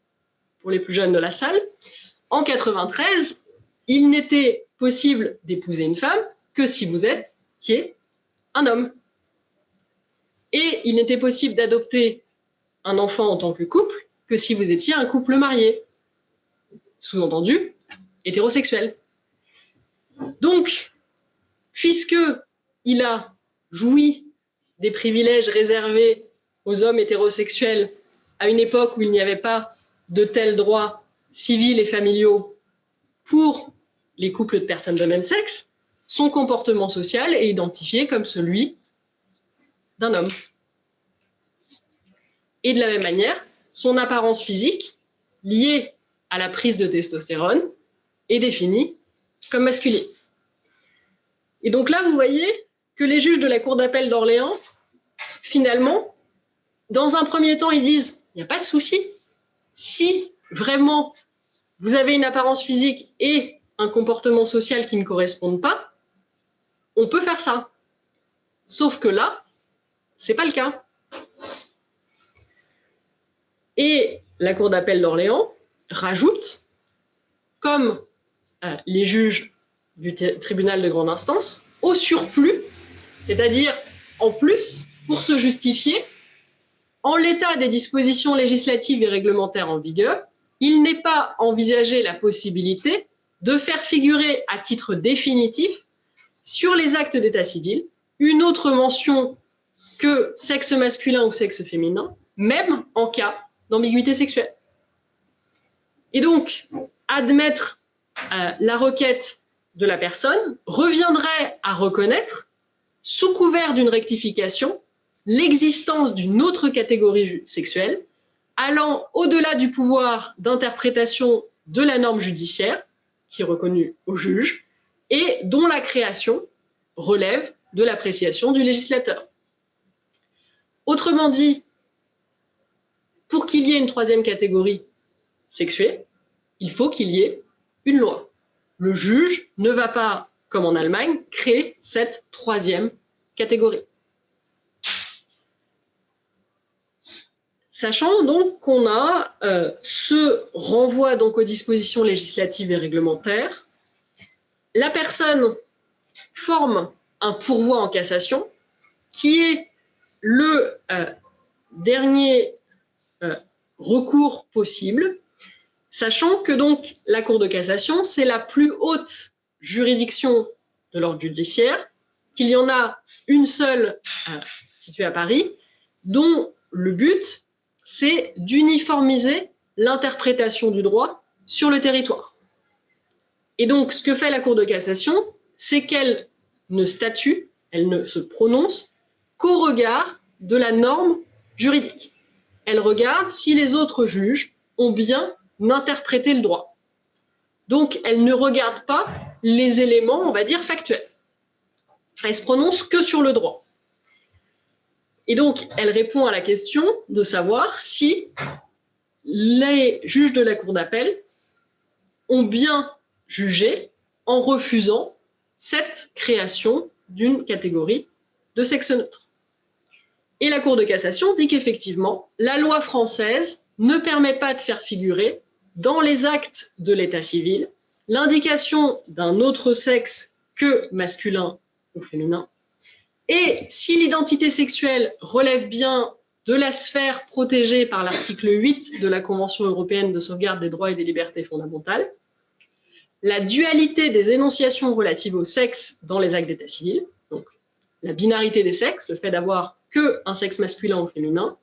C: pour les plus jeunes de la salle, en 93, il n'était possible d'épouser une femme que si vous étiez un homme. Et il n'était possible d'adopter un enfant en tant que couple que si vous étiez un couple marié. Sous-entendu, hétérosexuel. Donc, puisqu'il a joui des privilèges réservés aux hommes hétérosexuels à une époque où il n'y avait pas de tels droits civils et familiaux pour les couples de personnes de même sexe, son comportement social est identifié comme celui d'un homme. Et de la même manière, son apparence physique, liée à la prise de testostérone, est définie comme masculine. Et donc là, vous voyez que les juges de la Cour d'appel d'Orléans, finalement, dans un premier temps, ils disent « il n'y a pas de souci, si vraiment vous avez une apparence physique et un comportement social qui ne correspondent pas, on peut faire ça. » Sauf que là, ce n'est pas le cas. Et la Cour d'appel d'Orléans rajoute, comme les juges du tribunal de grande instance, au surplus, c'est-à-dire en plus, pour se justifier, en l'état des dispositions législatives et réglementaires en vigueur, il n'est pas envisagé la possibilité de faire figurer à titre définitif sur les actes d'état civil une autre mention que sexe masculin ou sexe féminin, même en cas d'ambiguïté sexuelle. Et donc, admettre la requête de la personne reviendrait à reconnaître, sous couvert d'une rectification, l'existence d'une autre catégorie sexuelle allant au-delà du pouvoir d'interprétation de la norme judiciaire, qui est reconnue au juge, et dont la création relève de l'appréciation du législateur. Autrement dit, pour qu'il y ait une troisième catégorie sexuée, il faut qu'il y ait une loi. Le juge ne va pas, comme en Allemagne, créer cette troisième catégorie. Sachant donc qu'on a ce renvoi donc aux dispositions législatives et réglementaires, la personne forme un pourvoi en cassation qui est le dernier recours possible, sachant que donc la Cour de cassation, c'est la plus haute juridiction de l'ordre judiciaire, qu'il y en a une seule située à Paris, dont le but, c'est d'uniformiser l'interprétation du droit sur le territoire. Et donc, ce que fait la Cour de cassation, c'est qu'elle ne statue, elle ne se prononce qu'au regard de la norme juridique. Elle regarde si les autres juges ont bien interprété le droit. Donc, elle ne regarde pas les éléments, on va dire, factuels. Elle se prononce que sur le droit. Et donc, elle répond à la question de savoir si les juges de la Cour d'appel ont bien jugé en refusant cette création d'une catégorie de sexe neutre. Et la Cour de cassation dit qu'effectivement, la loi française ne permet pas de faire figurer dans les actes de l'état civil l'indication d'un autre sexe que masculin ou féminin. Et si l'identité sexuelle relève bien de la sphère protégée par l'article 8 de la Convention européenne de sauvegarde des droits et des libertés fondamentales, la dualité des énonciations relatives au sexe dans les actes d'état civil, donc la binarité des sexes, le fait d'avoir qu'un sexe masculin ou féminin,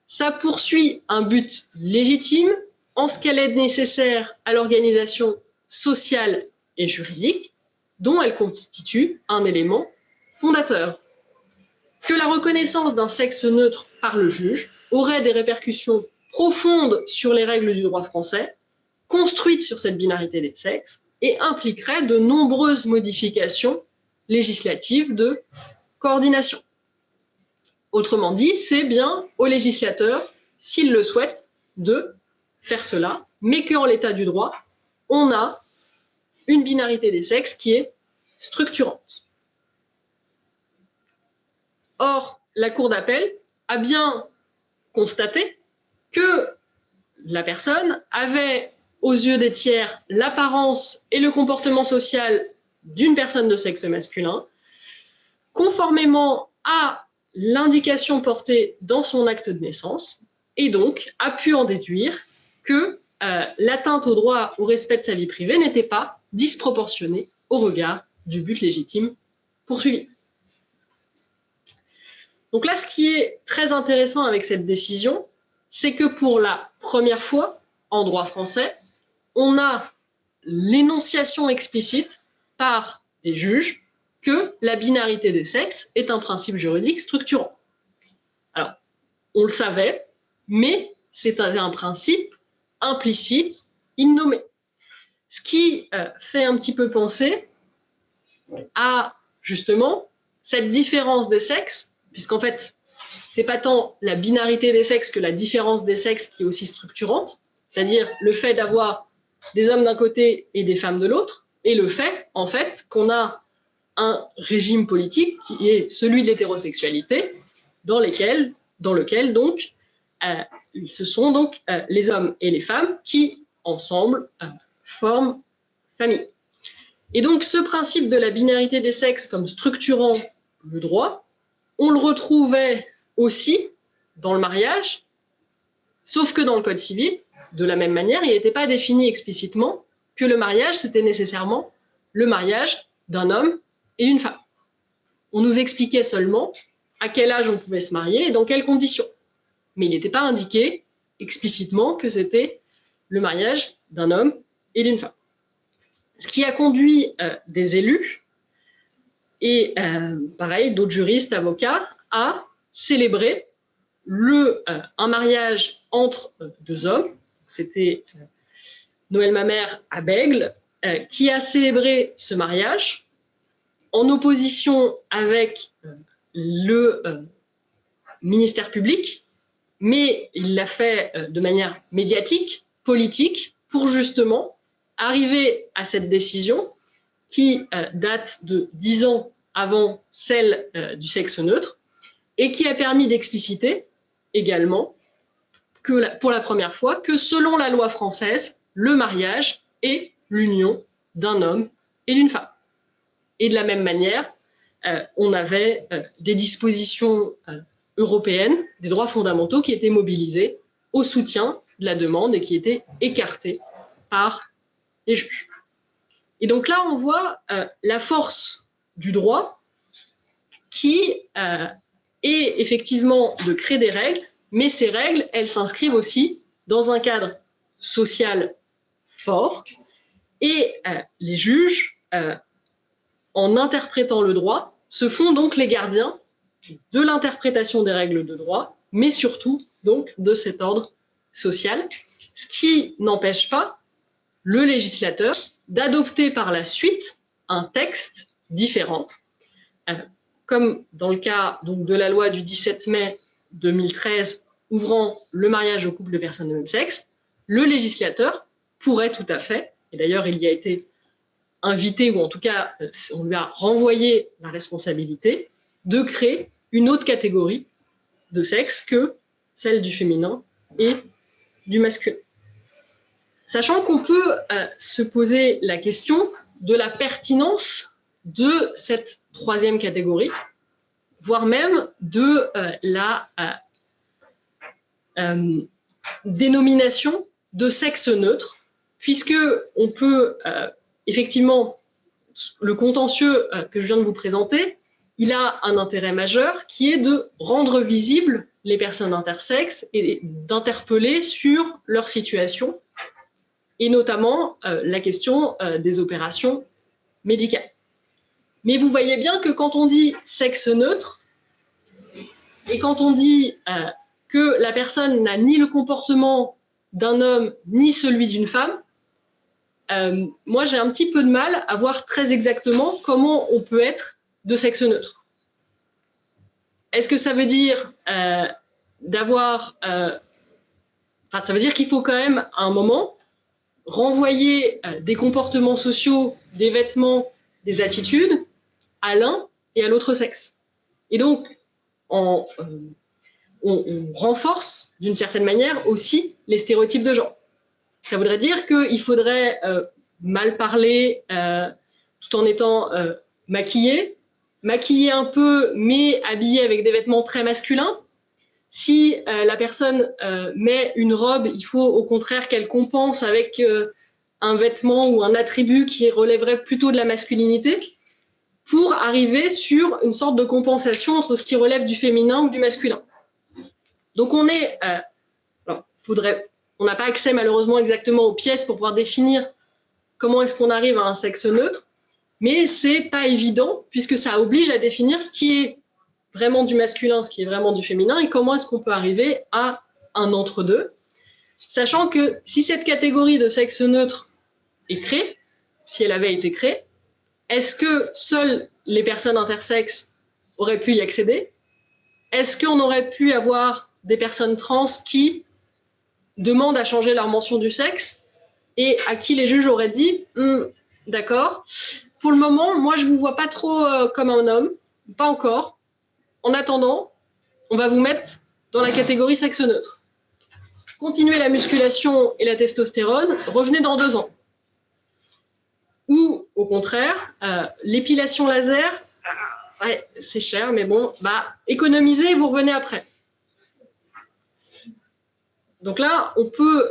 C: ça poursuit un but légitime en ce qu'elle est nécessaire à l'organisation sociale et juridique dont elle constitue un élément fondateur. Que la reconnaissance d'un sexe neutre par le juge aurait des répercussions profondes sur les règles du droit français construite sur cette binarité des sexes et impliquerait de nombreuses modifications législatives de coordination. Autrement dit, c'est bien au législateur, s'il le souhaite, de faire cela, mais qu'en l'état du droit, on a une binarité des sexes qui est structurante. Or, la Cour d'appel a bien constaté que la personne avait, aux yeux des tiers, l'apparence et le comportement social d'une personne de sexe masculin, conformément à l'indication portée dans son acte de naissance, et donc a pu en déduire que l'atteinte au droit au respect de sa vie privée n'était pas disproportionnée au regard du but légitime poursuivi. Donc là, ce qui est très intéressant avec cette décision, c'est que pour la première fois, en droit français, on a l'énonciation explicite par des juges que la binarité des sexes est un principe juridique structurant. Alors, on le savait, mais c'est un principe implicite, innommé. Ce qui fait un petit peu penser à, justement, cette différence des sexes, puisqu'en fait, c'est pas tant la binarité des sexes que la différence des sexes qui est aussi structurante, c'est-à-dire le fait d'avoir des hommes d'un côté et des femmes de l'autre, et le fait, en fait, qu'on a un régime politique qui est celui de l'hétérosexualité, dans lequel donc ce sont donc les hommes et les femmes qui, ensemble, forment famille. Et donc, ce principe de la binarité des sexes comme structurant le droit, on le retrouvait aussi dans le mariage, sauf que dans le Code civil, de la même manière, il n'était pas défini explicitement que le mariage, c'était nécessairement le mariage d'un homme et d'une femme. On nous expliquait seulement à quel âge on pouvait se marier et dans quelles conditions. Mais il n'était pas indiqué explicitement que c'était le mariage d'un homme et d'une femme. Ce qui a conduit des élus et pareil, d'autres juristes, avocats, à célébrer un mariage entre deux hommes. C'était Noël Mamère à Bègle, qui a célébré ce mariage en opposition avec le ministère public, mais il l'a fait de manière médiatique, politique, pour justement arriver à cette décision qui date de 10 ans avant celle du sexe neutre et qui a permis d'expliciter également que pour la première fois que selon la loi française, le mariage est l'union d'un homme et d'une femme. Et de la même manière, on avait des dispositions européennes, des droits fondamentaux qui étaient mobilisés au soutien de la demande et qui étaient écartés par les juges. Et donc là, on voit la force du droit qui est effectivement de créer des règles, mais ces règles, elles s'inscrivent aussi dans un cadre social fort. Et les juges, en interprétant le droit, se font donc les gardiens de l'interprétation des règles de droit, mais surtout donc de cet ordre social, ce qui n'empêche pas le législateur d'adopter par la suite un texte différent, comme dans le cas donc, de la loi du 17 mai 2013 ouvrant le mariage aux couples de personnes de même sexe, le législateur pourrait tout à fait, et d'ailleurs il y a été invité, ou en tout cas on lui a renvoyé la responsabilité, de créer une autre catégorie de sexe que celle du féminin et du masculin. Sachant qu'on peut se poser la question de la pertinence de cette troisième catégorie, voire même de la dénomination de sexe neutre, puisque on peut effectivement, le contentieux que je viens de vous présenter, il a un intérêt majeur qui est de rendre visibles les personnes intersexes et d'interpeller sur leur situation, et notamment la question des opérations médicales. Mais vous voyez bien que quand on dit sexe neutre, et quand on dit que la personne n'a ni le comportement d'un homme ni celui d'une femme, moi j'ai un petit peu de mal à voir très exactement comment on peut être de sexe neutre. Est-ce que ça veut dire ça veut dire qu'il faut quand même à un moment renvoyer des comportements sociaux, des vêtements, des attitudes à l'un et à l'autre sexe. Et donc, on renforce d'une certaine manière aussi les stéréotypes de genre. Ça voudrait dire qu'il faudrait mal parler tout en étant maquillé un peu, mais habillé avec des vêtements très masculins. Si la personne met une robe, il faut au contraire qu'elle compense avec un vêtement ou un attribut qui relèverait plutôt de la masculinité pour arriver sur une sorte de compensation entre ce qui relève du féminin ou du masculin. Donc on n'a pas accès malheureusement exactement aux pièces pour pouvoir définir comment est-ce qu'on arrive à un sexe neutre, mais c'est pas évident puisque ça oblige à définir ce qui est vraiment du masculin, ce qui est vraiment du féminin, et comment est-ce qu'on peut arriver à un entre-deux, sachant que si cette catégorie de sexe neutre est créée, si elle avait été créée, est-ce que seules les personnes intersexes auraient pu y accéder? Est-ce qu'on aurait pu avoir des personnes trans qui demandent à changer leur mention du sexe et à qui les juges auraient dit d'accord, pour le moment, moi je ne vous vois pas trop comme un homme, pas encore. En attendant, on va vous mettre dans la catégorie sexe neutre. Continuez la musculation et la testostérone, revenez dans 2 ans. Ou, au contraire, l'épilation laser, ouais, c'est cher, mais bon, économisez et vous revenez après. Donc là, on peut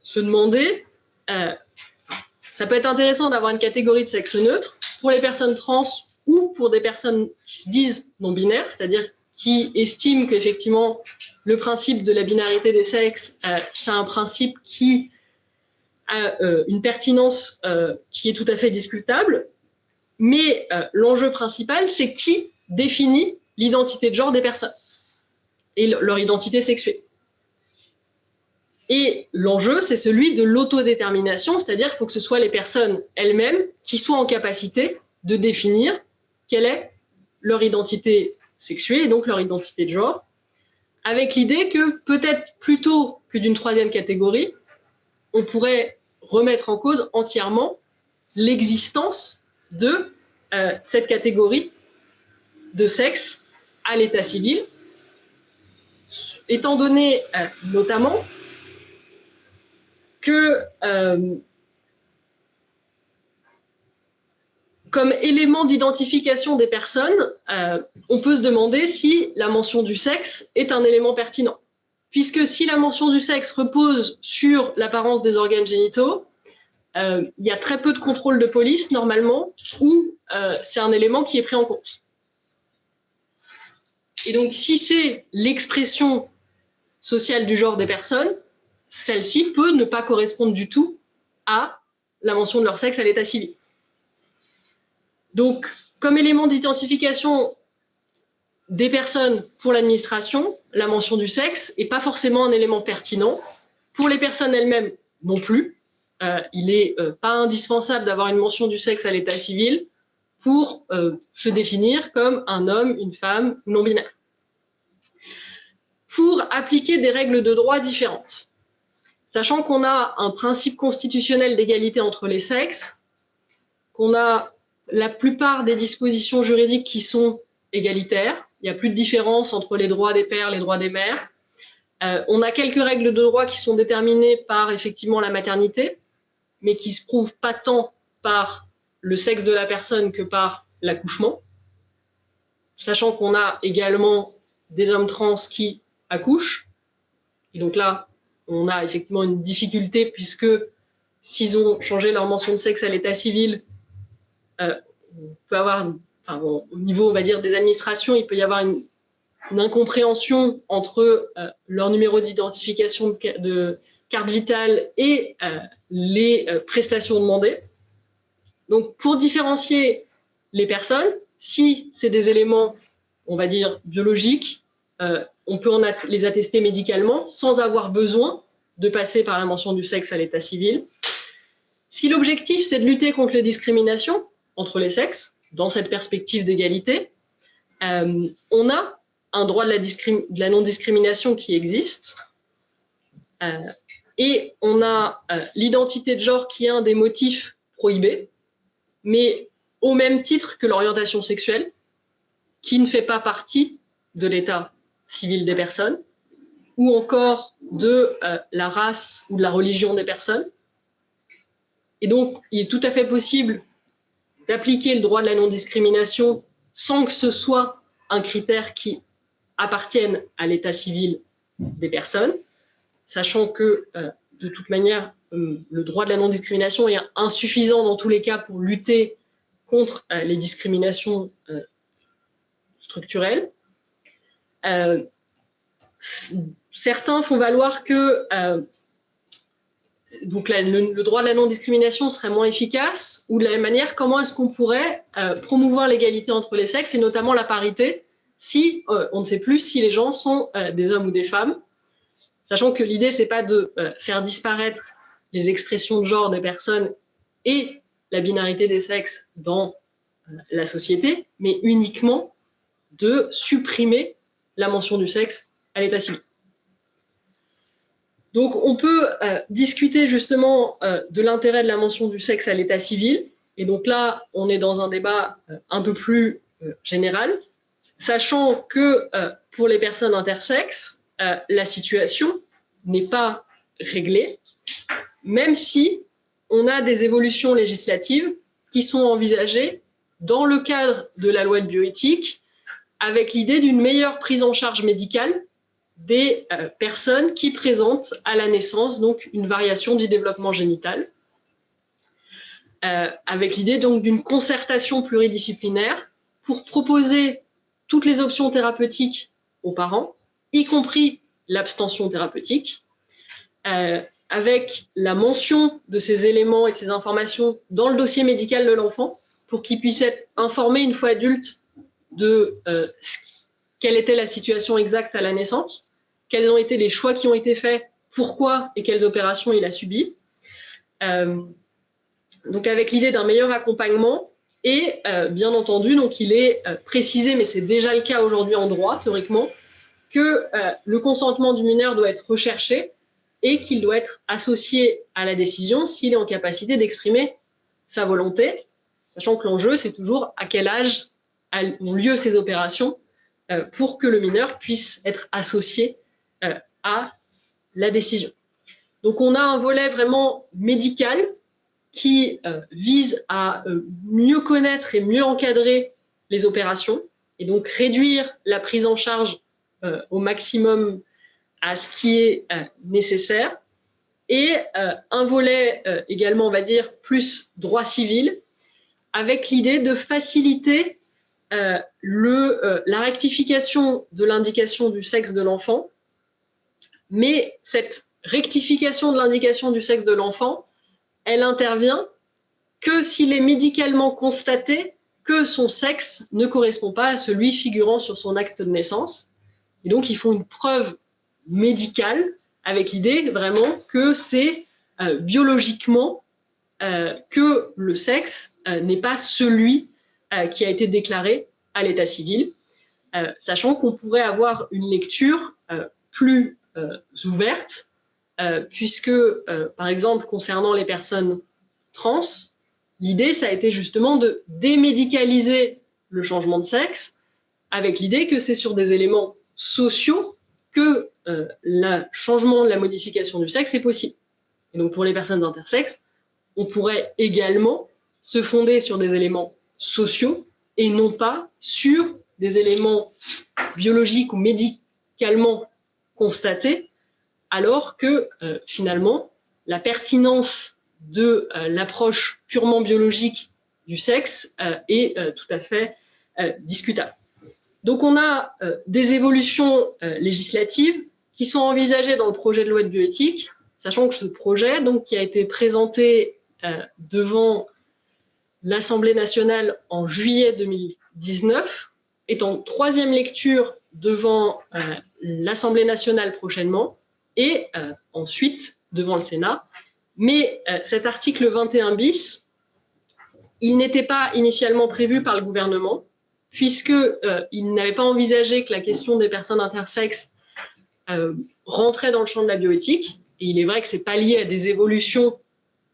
C: se demander, ça peut être intéressant d'avoir une catégorie de sexe neutre pour les personnes trans ou pour des personnes qui se disent non-binaires, c'est-à-dire qui estiment qu'effectivement le principe de la binarité des sexes, c'est un principe qui a une pertinence qui est tout à fait discutable, mais l'enjeu principal, c'est qui définit l'identité de genre des personnes et leur identité sexuée. Et l'enjeu, c'est celui de l'autodétermination, c'est-à-dire qu'il faut que ce soit les personnes elles-mêmes qui soient en capacité de définir quelle est leur identité sexuée et donc leur identité de genre, avec l'idée que peut-être plutôt que d'une 3e catégorie, on pourrait remettre en cause entièrement l'existence de cette catégorie de sexe à l'état civil, étant donné notamment que comme élément d'identification des personnes, on peut se demander si la mention du sexe est un élément pertinent. Puisque si la mention du sexe repose sur l'apparence des organes génitaux, il y a très peu de contrôle de police, normalement, où c'est un élément qui est pris en compte. Et donc, si c'est l'expression sociale du genre des personnes, celle-ci peut ne pas correspondre du tout à la mention de leur sexe à l'état civil. Donc, comme élément d'identification des personnes pour l'administration, la mention du sexe n'est pas forcément un élément pertinent. Pour les personnes elles-mêmes non plus. Il n'est pas indispensable d'avoir une mention du sexe à l'état civil pour se définir comme un homme, une femme non-binaire. Pour appliquer des règles de droit différentes. Sachant qu'on a un principe constitutionnel d'égalité entre les sexes, qu'on a la plupart des dispositions juridiques qui sont égalitaires, il n'y a plus de différence entre les droits des pères et les droits des mères. On a quelques règles de droit qui sont déterminées par effectivement la maternité, mais qui ne se prouvent pas tant par le sexe de la personne que par l'accouchement. Sachant qu'on a également des hommes trans qui accouchent. Et donc là, on a effectivement une difficulté puisque s'ils ont changé leur mention de sexe à l'état civil, on peut avoir, au niveau, on va dire, des administrations, il peut y avoir une incompréhension entre leur numéro d'identification de carte vitale et les prestations demandées. Donc, pour différencier les personnes, si c'est des éléments, on va dire, biologiques, on peut les attester médicalement sans avoir besoin de passer par la mention du sexe à l'état civil. Si l'objectif, c'est de lutter contre les discriminations entre les sexes, dans cette perspective d'égalité, on a un droit de la non-discrimination qui existe, et on a l'identité de genre qui est un des motifs prohibés, mais au même titre que l'orientation sexuelle, qui ne fait pas partie de l'état civil des personnes, ou encore de la race ou de la religion des personnes. Et donc, il est tout à fait possible d'appliquer le droit de la non-discrimination sans que ce soit un critère qui appartienne à l'état civil des personnes, sachant que, de toute manière, le droit de la non-discrimination est insuffisant dans tous les cas pour lutter contre les discriminations structurelles. Certains font valoir que donc le droit de la non-discrimination serait moins efficace, ou de la même manière, comment est-ce qu'on pourrait promouvoir l'égalité entre les sexes, et notamment la parité, si on ne sait plus si les gens sont des hommes ou des femmes, sachant que l'idée, c'est pas de faire disparaître les expressions de genre des personnes et la binarité des sexes dans la société, mais uniquement de supprimer la mention du sexe à l'état civil. Donc, on peut discuter justement de l'intérêt de la mention du sexe à l'état civil. Et donc là, on est dans un débat un peu plus général, sachant que pour les personnes intersexes, la situation n'est pas réglée, même si on a des évolutions législatives qui sont envisagées dans le cadre de la loi de bioéthique, avec l'idée d'une meilleure prise en charge médicale des personnes qui présentent à la naissance donc une variation du développement génital, avec l'idée donc d'une concertation pluridisciplinaire pour proposer toutes les options thérapeutiques aux parents, y compris l'abstention thérapeutique, avec la mention de ces éléments et de ces informations dans le dossier médical de l'enfant, pour qu'il puisse être informé une fois adulte de quelle était la situation exacte à la naissance, quels ont été les choix qui ont été faits, pourquoi et quelles opérations il a subies. Donc avec l'idée d'un meilleur accompagnement, et bien entendu, donc il est précisé, mais c'est déjà le cas aujourd'hui en droit, théoriquement, que le consentement du mineur doit être recherché et qu'il doit être associé à la décision s'il est en capacité d'exprimer sa volonté, sachant que l'enjeu, c'est toujours à quel âge ont lieu ces opérations pour que le mineur puisse être associé à la décision. Donc on a un volet vraiment médical qui vise à mieux connaître et mieux encadrer les opérations, et donc réduire la prise en charge au maximum à ce qui est nécessaire, et un volet également, on va dire, plus droit civil, avec l'idée de faciliter la rectification de l'indication du sexe de l'enfant, mais cette rectification de l'indication du sexe de l'enfant, elle intervient que s'il est médicalement constaté que son sexe ne correspond pas à celui figurant sur son acte de naissance. Et donc, ils font une preuve médicale avec l'idée vraiment que c'est biologiquement que le sexe n'est pas celui qui a été déclaré à l'état civil, sachant qu'on pourrait avoir une lecture plus ouverte, puisque, par exemple, concernant les personnes trans, l'idée, ça a été justement de démédicaliser le changement de sexe, avec l'idée que c'est sur des éléments sociaux que le changement de la modification du sexe est possible. Et donc, pour les personnes intersexes, on pourrait également se fonder sur des éléments sociaux et non pas sur des éléments biologiques ou médicalement constatés, alors que finalement, la pertinence de l'approche purement biologique du sexe est tout à fait discutable. Donc on a des évolutions législatives qui sont envisagées dans le projet de loi de bioéthique, sachant que ce projet, donc, qui a été présenté devant l'Assemblée nationale en juillet 2019, est en troisième lecture devant l'Assemblée nationale prochainement, et ensuite devant le Sénat. Mais cet article 21 bis, il n'était pas initialement prévu par le gouvernement, puisqu'il n'avait pas envisagé que la question des personnes intersexes rentrait dans le champ de la bioéthique. Et il est vrai que ce n'est pas lié à des évolutions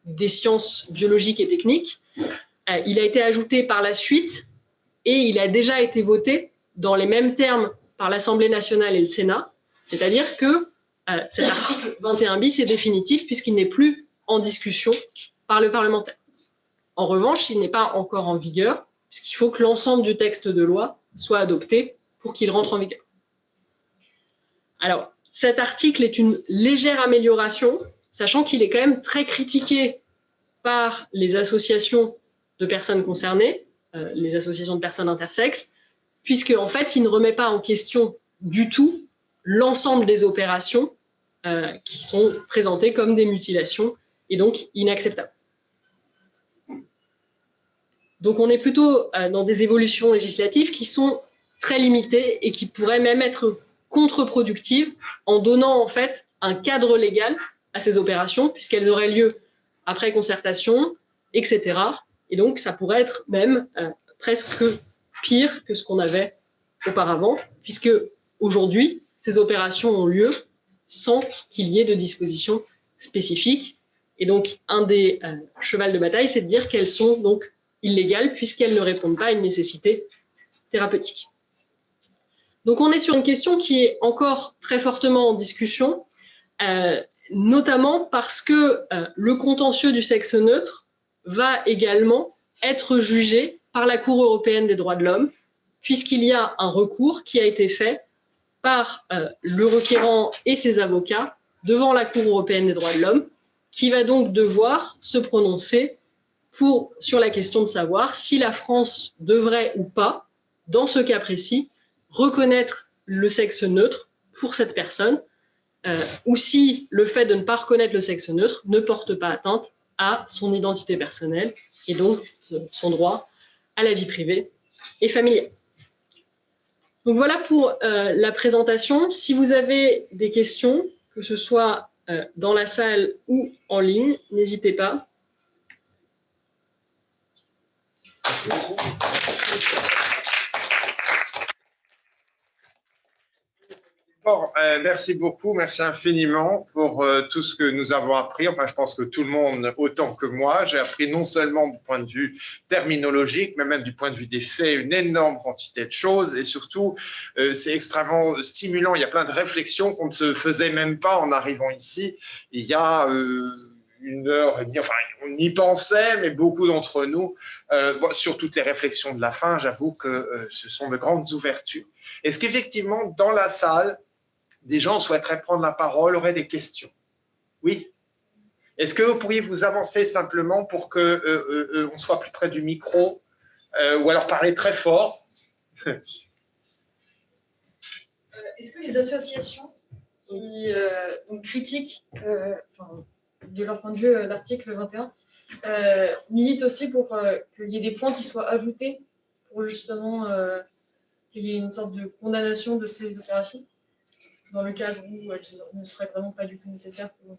C: des sciences biologiques et techniques. Il a été ajouté par la suite et il a déjà été voté dans les mêmes termes par l'Assemblée nationale et le Sénat. C'est-à-dire que cet article 21 bis est définitif puisqu'il n'est plus en discussion par le parlementaire. En revanche, il n'est pas encore en vigueur puisqu'il faut que l'ensemble du texte de loi soit adopté pour qu'il rentre en vigueur. Alors, cet article est une légère amélioration, sachant qu'il est quand même très critiqué par les associations de personnes concernées, les associations de personnes intersexes, puisque en fait, il ne remet pas en question du tout l'ensemble des opérations qui sont présentées comme des mutilations et donc inacceptables. Donc on est plutôt dans des évolutions législatives qui sont très limitées et qui pourraient même être contre-productives en donnant en fait un cadre légal à ces opérations puisqu'elles auraient lieu après concertation, etc. Et donc ça pourrait être même presque pire que ce qu'on avait auparavant, puisque aujourd'hui ces opérations ont lieu sans qu'il y ait de dispositions spécifiques. Et donc un des chevals de bataille, c'est de dire qu'elles sont donc illégales puisqu'elles ne répondent pas à une nécessité thérapeutique. Donc on est sur une question qui est encore très fortement en discussion, notamment parce que le contentieux du sexe neutre va également être jugé par la Cour européenne des droits de l'homme, puisqu'il y a un recours qui a été fait par le requérant et ses avocats devant la Cour européenne des droits de l'homme, qui va donc devoir se prononcer sur la question de savoir si la France devrait ou pas, dans ce cas précis, reconnaître le sexe neutre pour cette personne, ou si le fait de ne pas reconnaître le sexe neutre ne porte pas atteinte à son identité personnelle et donc son droit à la vie privée et familiale. Donc voilà pour la présentation. Si vous avez des questions, que ce soit dans la salle ou en ligne, n'hésitez pas.
B: Bon, merci beaucoup, merci infiniment pour tout ce que nous avons appris. Enfin, je pense que tout le monde, autant que moi, j'ai appris non seulement du point de vue terminologique, mais même du point de vue des faits, une énorme quantité de choses. Et surtout, c'est extrêmement stimulant. Il y a plein de réflexions qu'on ne se faisait même pas en arrivant ici. Il y a 1h30, enfin, on y pensait, mais beaucoup d'entre nous, sur toutes les réflexions de la fin, j'avoue que ce sont de grandes ouvertures. Est-ce qu'effectivement, dans la salle, des gens souhaiteraient prendre la parole, auraient des questions? Oui. Est-ce que vous pourriez vous avancer simplement pour que on soit plus près du micro, ou alors parler très fort?
D: Est-ce que les associations qui critiquent, de leur point de vue, l'article 21, militent aussi pour qu'il y ait des points qui soient ajoutés pour justement qu'il y ait une sorte de condamnation de ces opérations dans le cadre où elles ne seraient vraiment pas du tout nécessaires pour...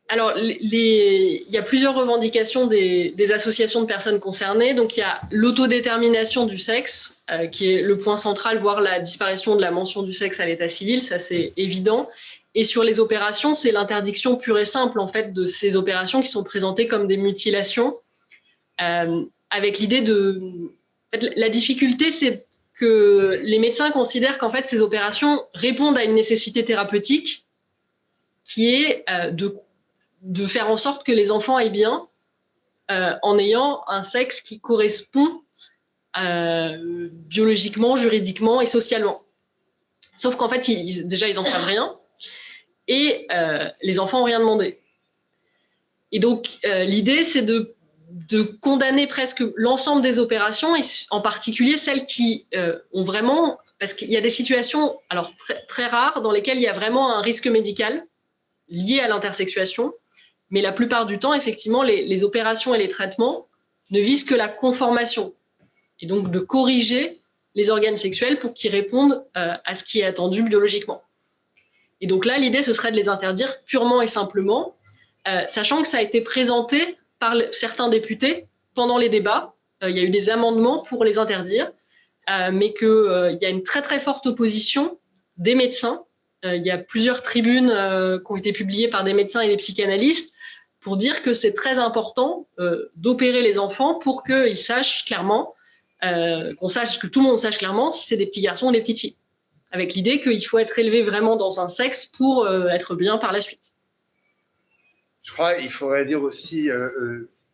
C: Alors, il y a plusieurs revendications des associations de personnes concernées. Donc, il y a l'autodétermination du sexe, qui est le point central, voire la disparition de la mention du sexe à l'état civil, ça c'est évident. Et sur les opérations, c'est l'interdiction pure et simple, en fait, de ces opérations qui sont présentées comme des mutilations, avec l'idée de... En fait, la difficulté, c'est que les médecins considèrent qu'en fait, ces opérations répondent à une nécessité thérapeutique qui est de faire en sorte que les enfants aillent bien en ayant un sexe qui correspond biologiquement, juridiquement et socialement. Sauf qu'en fait, déjà, ils n'en savent rien et les enfants n'ont rien demandé. Et donc, l'idée, c'est de condamner presque l'ensemble des opérations, et en particulier celles qui ont vraiment... Parce qu'il y a des situations alors très rares dans lesquelles il y a vraiment un risque médical lié à l'intersexuation, mais la plupart du temps, effectivement, les opérations et les traitements ne visent que la conformation, et donc de corriger les organes sexuels pour qu'ils répondent à ce qui est attendu biologiquement. Et donc là, l'idée, ce serait de les interdire purement et simplement, sachant que ça a été présenté par certains députés pendant les débats. Il y a eu des amendements pour les interdire, mais qu'il y a une très très forte opposition des médecins. Il y a plusieurs tribunes qui ont été publiées par des médecins et des psychanalystes pour dire que c'est très important d'opérer les enfants pour qu'ils sachent clairement, que tout le monde sache clairement si c'est des petits garçons ou des petites filles, avec l'idée qu'il faut être élevé vraiment dans un sexe pour être bien par la suite.
B: Je crois qu'il faudrait dire aussi,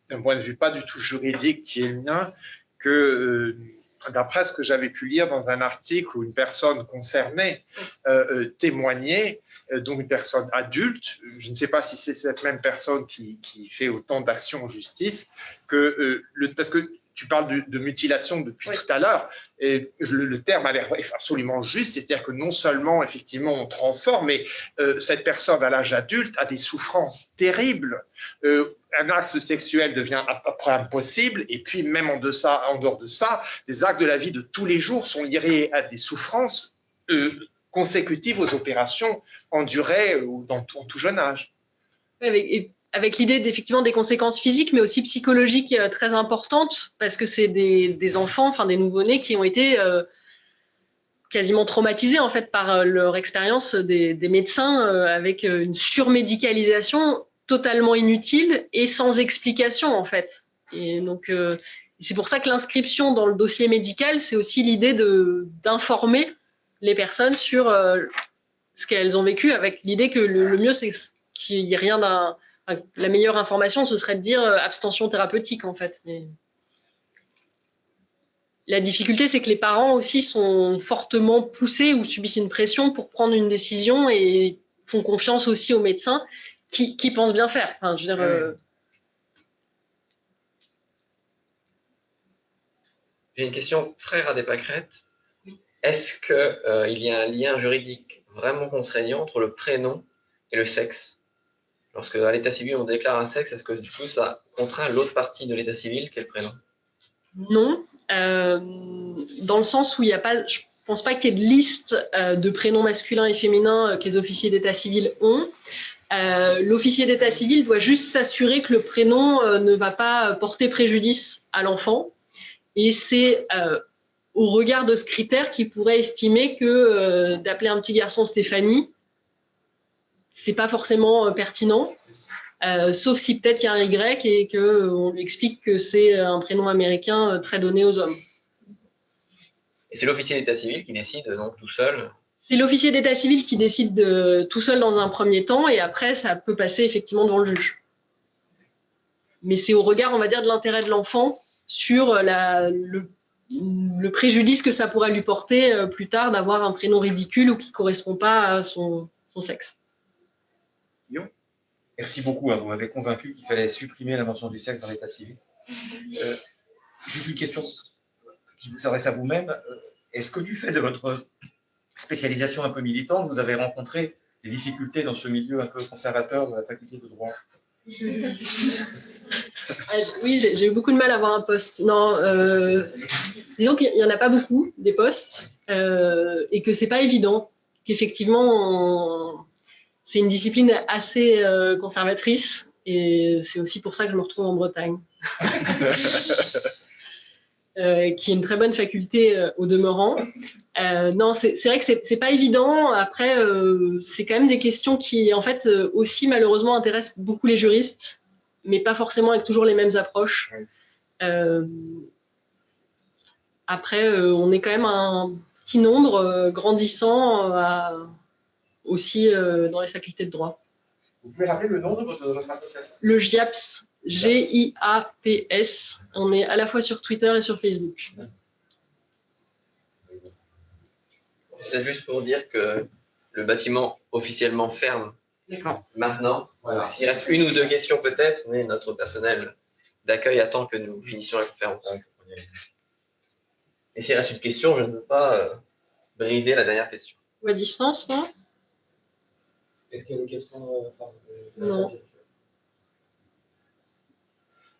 B: d'un point de vue pas du tout juridique qui est le mien, que d'après ce que j'avais pu lire dans un article où une personne concernée témoignait, donc une personne adulte, je ne sais pas si c'est cette même personne qui fait autant d'actions en justice, parce que tu parles de mutilation depuis tout à l'heure, et le terme a l'air absolument juste, c'est-à-dire que non seulement, effectivement, on transforme, mais cette personne à l'âge adulte a des souffrances terribles. Un acte sexuel devient après impossible, et puis même en dehors de ça, les actes de la vie de tous les jours sont liés à des souffrances consécutives aux opérations endurées en tout jeune âge.
C: Avec l'idée effectivement des conséquences physiques, mais aussi psychologiques très importantes, parce que c'est des enfants, enfin des nouveau-nés qui ont été quasiment traumatisés en fait par leur expérience des médecins avec une surmédicalisation totalement inutile et sans explication en fait. Et donc c'est pour ça que l'inscription dans le dossier médical, c'est aussi l'idée d'informer les personnes sur ce qu'elles ont vécu, avec l'idée que le mieux c'est qu'il n'y ait rien d'un... La meilleure information, ce serait de dire abstention thérapeutique, en fait. Mais la difficulté, c'est que les parents aussi sont fortement poussés ou subissent une pression pour prendre une décision et font confiance aussi aux médecins qui pensent bien faire. Enfin, je veux dire,
A: J'ai une question très ras des pâquerettes. Est-ce qu'il y a un lien juridique vraiment contraignant entre le prénom et le sexe? Lorsque à l'état civil on déclare un sexe, est-ce que du coup ça contraint l'autre partie de l'état civil qui est le prénom?
C: Non, dans le sens où il n'y a pas, je pense pas qu'il y ait de liste de prénoms masculins et féminins que les officiers d'état civil ont. L'officier d'état civil doit juste s'assurer que le prénom ne va pas porter préjudice à l'enfant. Et c'est au regard de ce critère qu'il pourrait estimer que d'appeler un petit garçon Stéphanie, c'est pas forcément pertinent. Sauf si peut-être qu'il y a un Y et qu'on lui explique que c'est un prénom américain très donné aux hommes.
A: Et c'est l'officier d'état civil qui décide donc tout seul?
C: C'est l'officier d'état civil qui décide tout seul dans un premier temps, et après ça peut passer effectivement devant le juge. Mais c'est au regard, on va dire, de l'intérêt de l'enfant sur le préjudice que ça pourrait lui porter plus tard d'avoir un prénom ridicule ou qui ne correspond pas à son sexe.
E: Merci beaucoup, vous m'avez convaincu qu'il fallait supprimer la mention du sexe dans l'état civil. Juste une question qui vous s'adresse à vous-même. Est-ce que du fait de votre spécialisation un peu militante, vous avez rencontré des difficultés dans ce milieu un peu conservateur de la faculté de droit?
C: Oui, j'ai eu beaucoup de mal à avoir un poste. Non, disons qu'il n'y en a pas beaucoup, des postes, et que c'est pas évident, qu'effectivement, c'est une discipline assez conservatrice, et c'est aussi pour ça que je me retrouve en Bretagne. Qui est une très bonne faculté au demeurant. Non, c'est vrai que c'est pas évident. Après, c'est quand même des questions qui, en fait, aussi malheureusement intéressent beaucoup les juristes, mais pas forcément avec toujours les mêmes approches. Après, on est quand même un petit nombre grandissant aussi dans les facultés de droit.
E: Vous pouvez rappeler le nom de votre association?
C: Le GIAPS, GIAPS. On est à la fois sur Twitter et sur Facebook.
A: C'est juste pour dire que le bâtiment officiellement ferme maintenant.
E: Voilà.
A: S'il reste une ou deux questions peut-être, mais notre personnel d'accueil attend que nous finissions la conférence. Et s'il reste une question, je ne veux pas brider la dernière question.
C: Ou à distance, non?
E: Est-ce qu'il y a des questions
C: Non.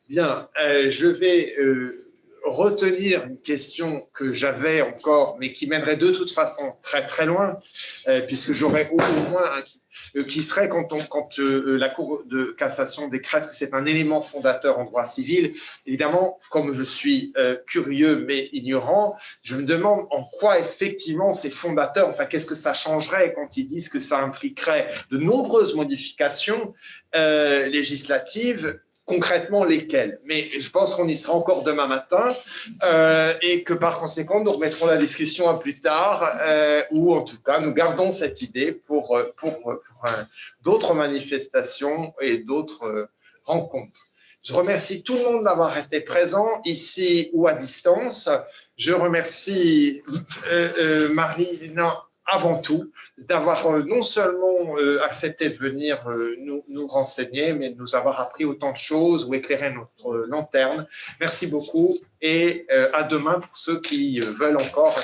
B: Bien, je vais retenir une question que j'avais encore, mais qui mènerait de toute façon très très loin, puisque j'aurais au moins qui serait quand la Cour de cassation décrète que c'est un élément fondateur en droit civil. Évidemment, comme je suis curieux mais ignorant, je me demande en quoi effectivement c'est fondateur, enfin qu'est-ce que ça changerait quand ils disent que ça impliquerait de nombreuses modifications législatives. Concrètement, lesquelles? Mais je pense qu'on y sera encore demain matin et que par conséquent, nous remettrons la discussion à plus tard ou en tout cas, nous gardons cette idée pour d'autres manifestations et d'autres rencontres. Je remercie tout le monde d'avoir été présent ici ou à distance. Je remercie Marie-Lina avant tout, d'avoir non seulement accepté de venir nous renseigner, mais de nous avoir appris autant de choses ou éclairé notre lanterne. Merci beaucoup et à demain pour ceux qui veulent encore.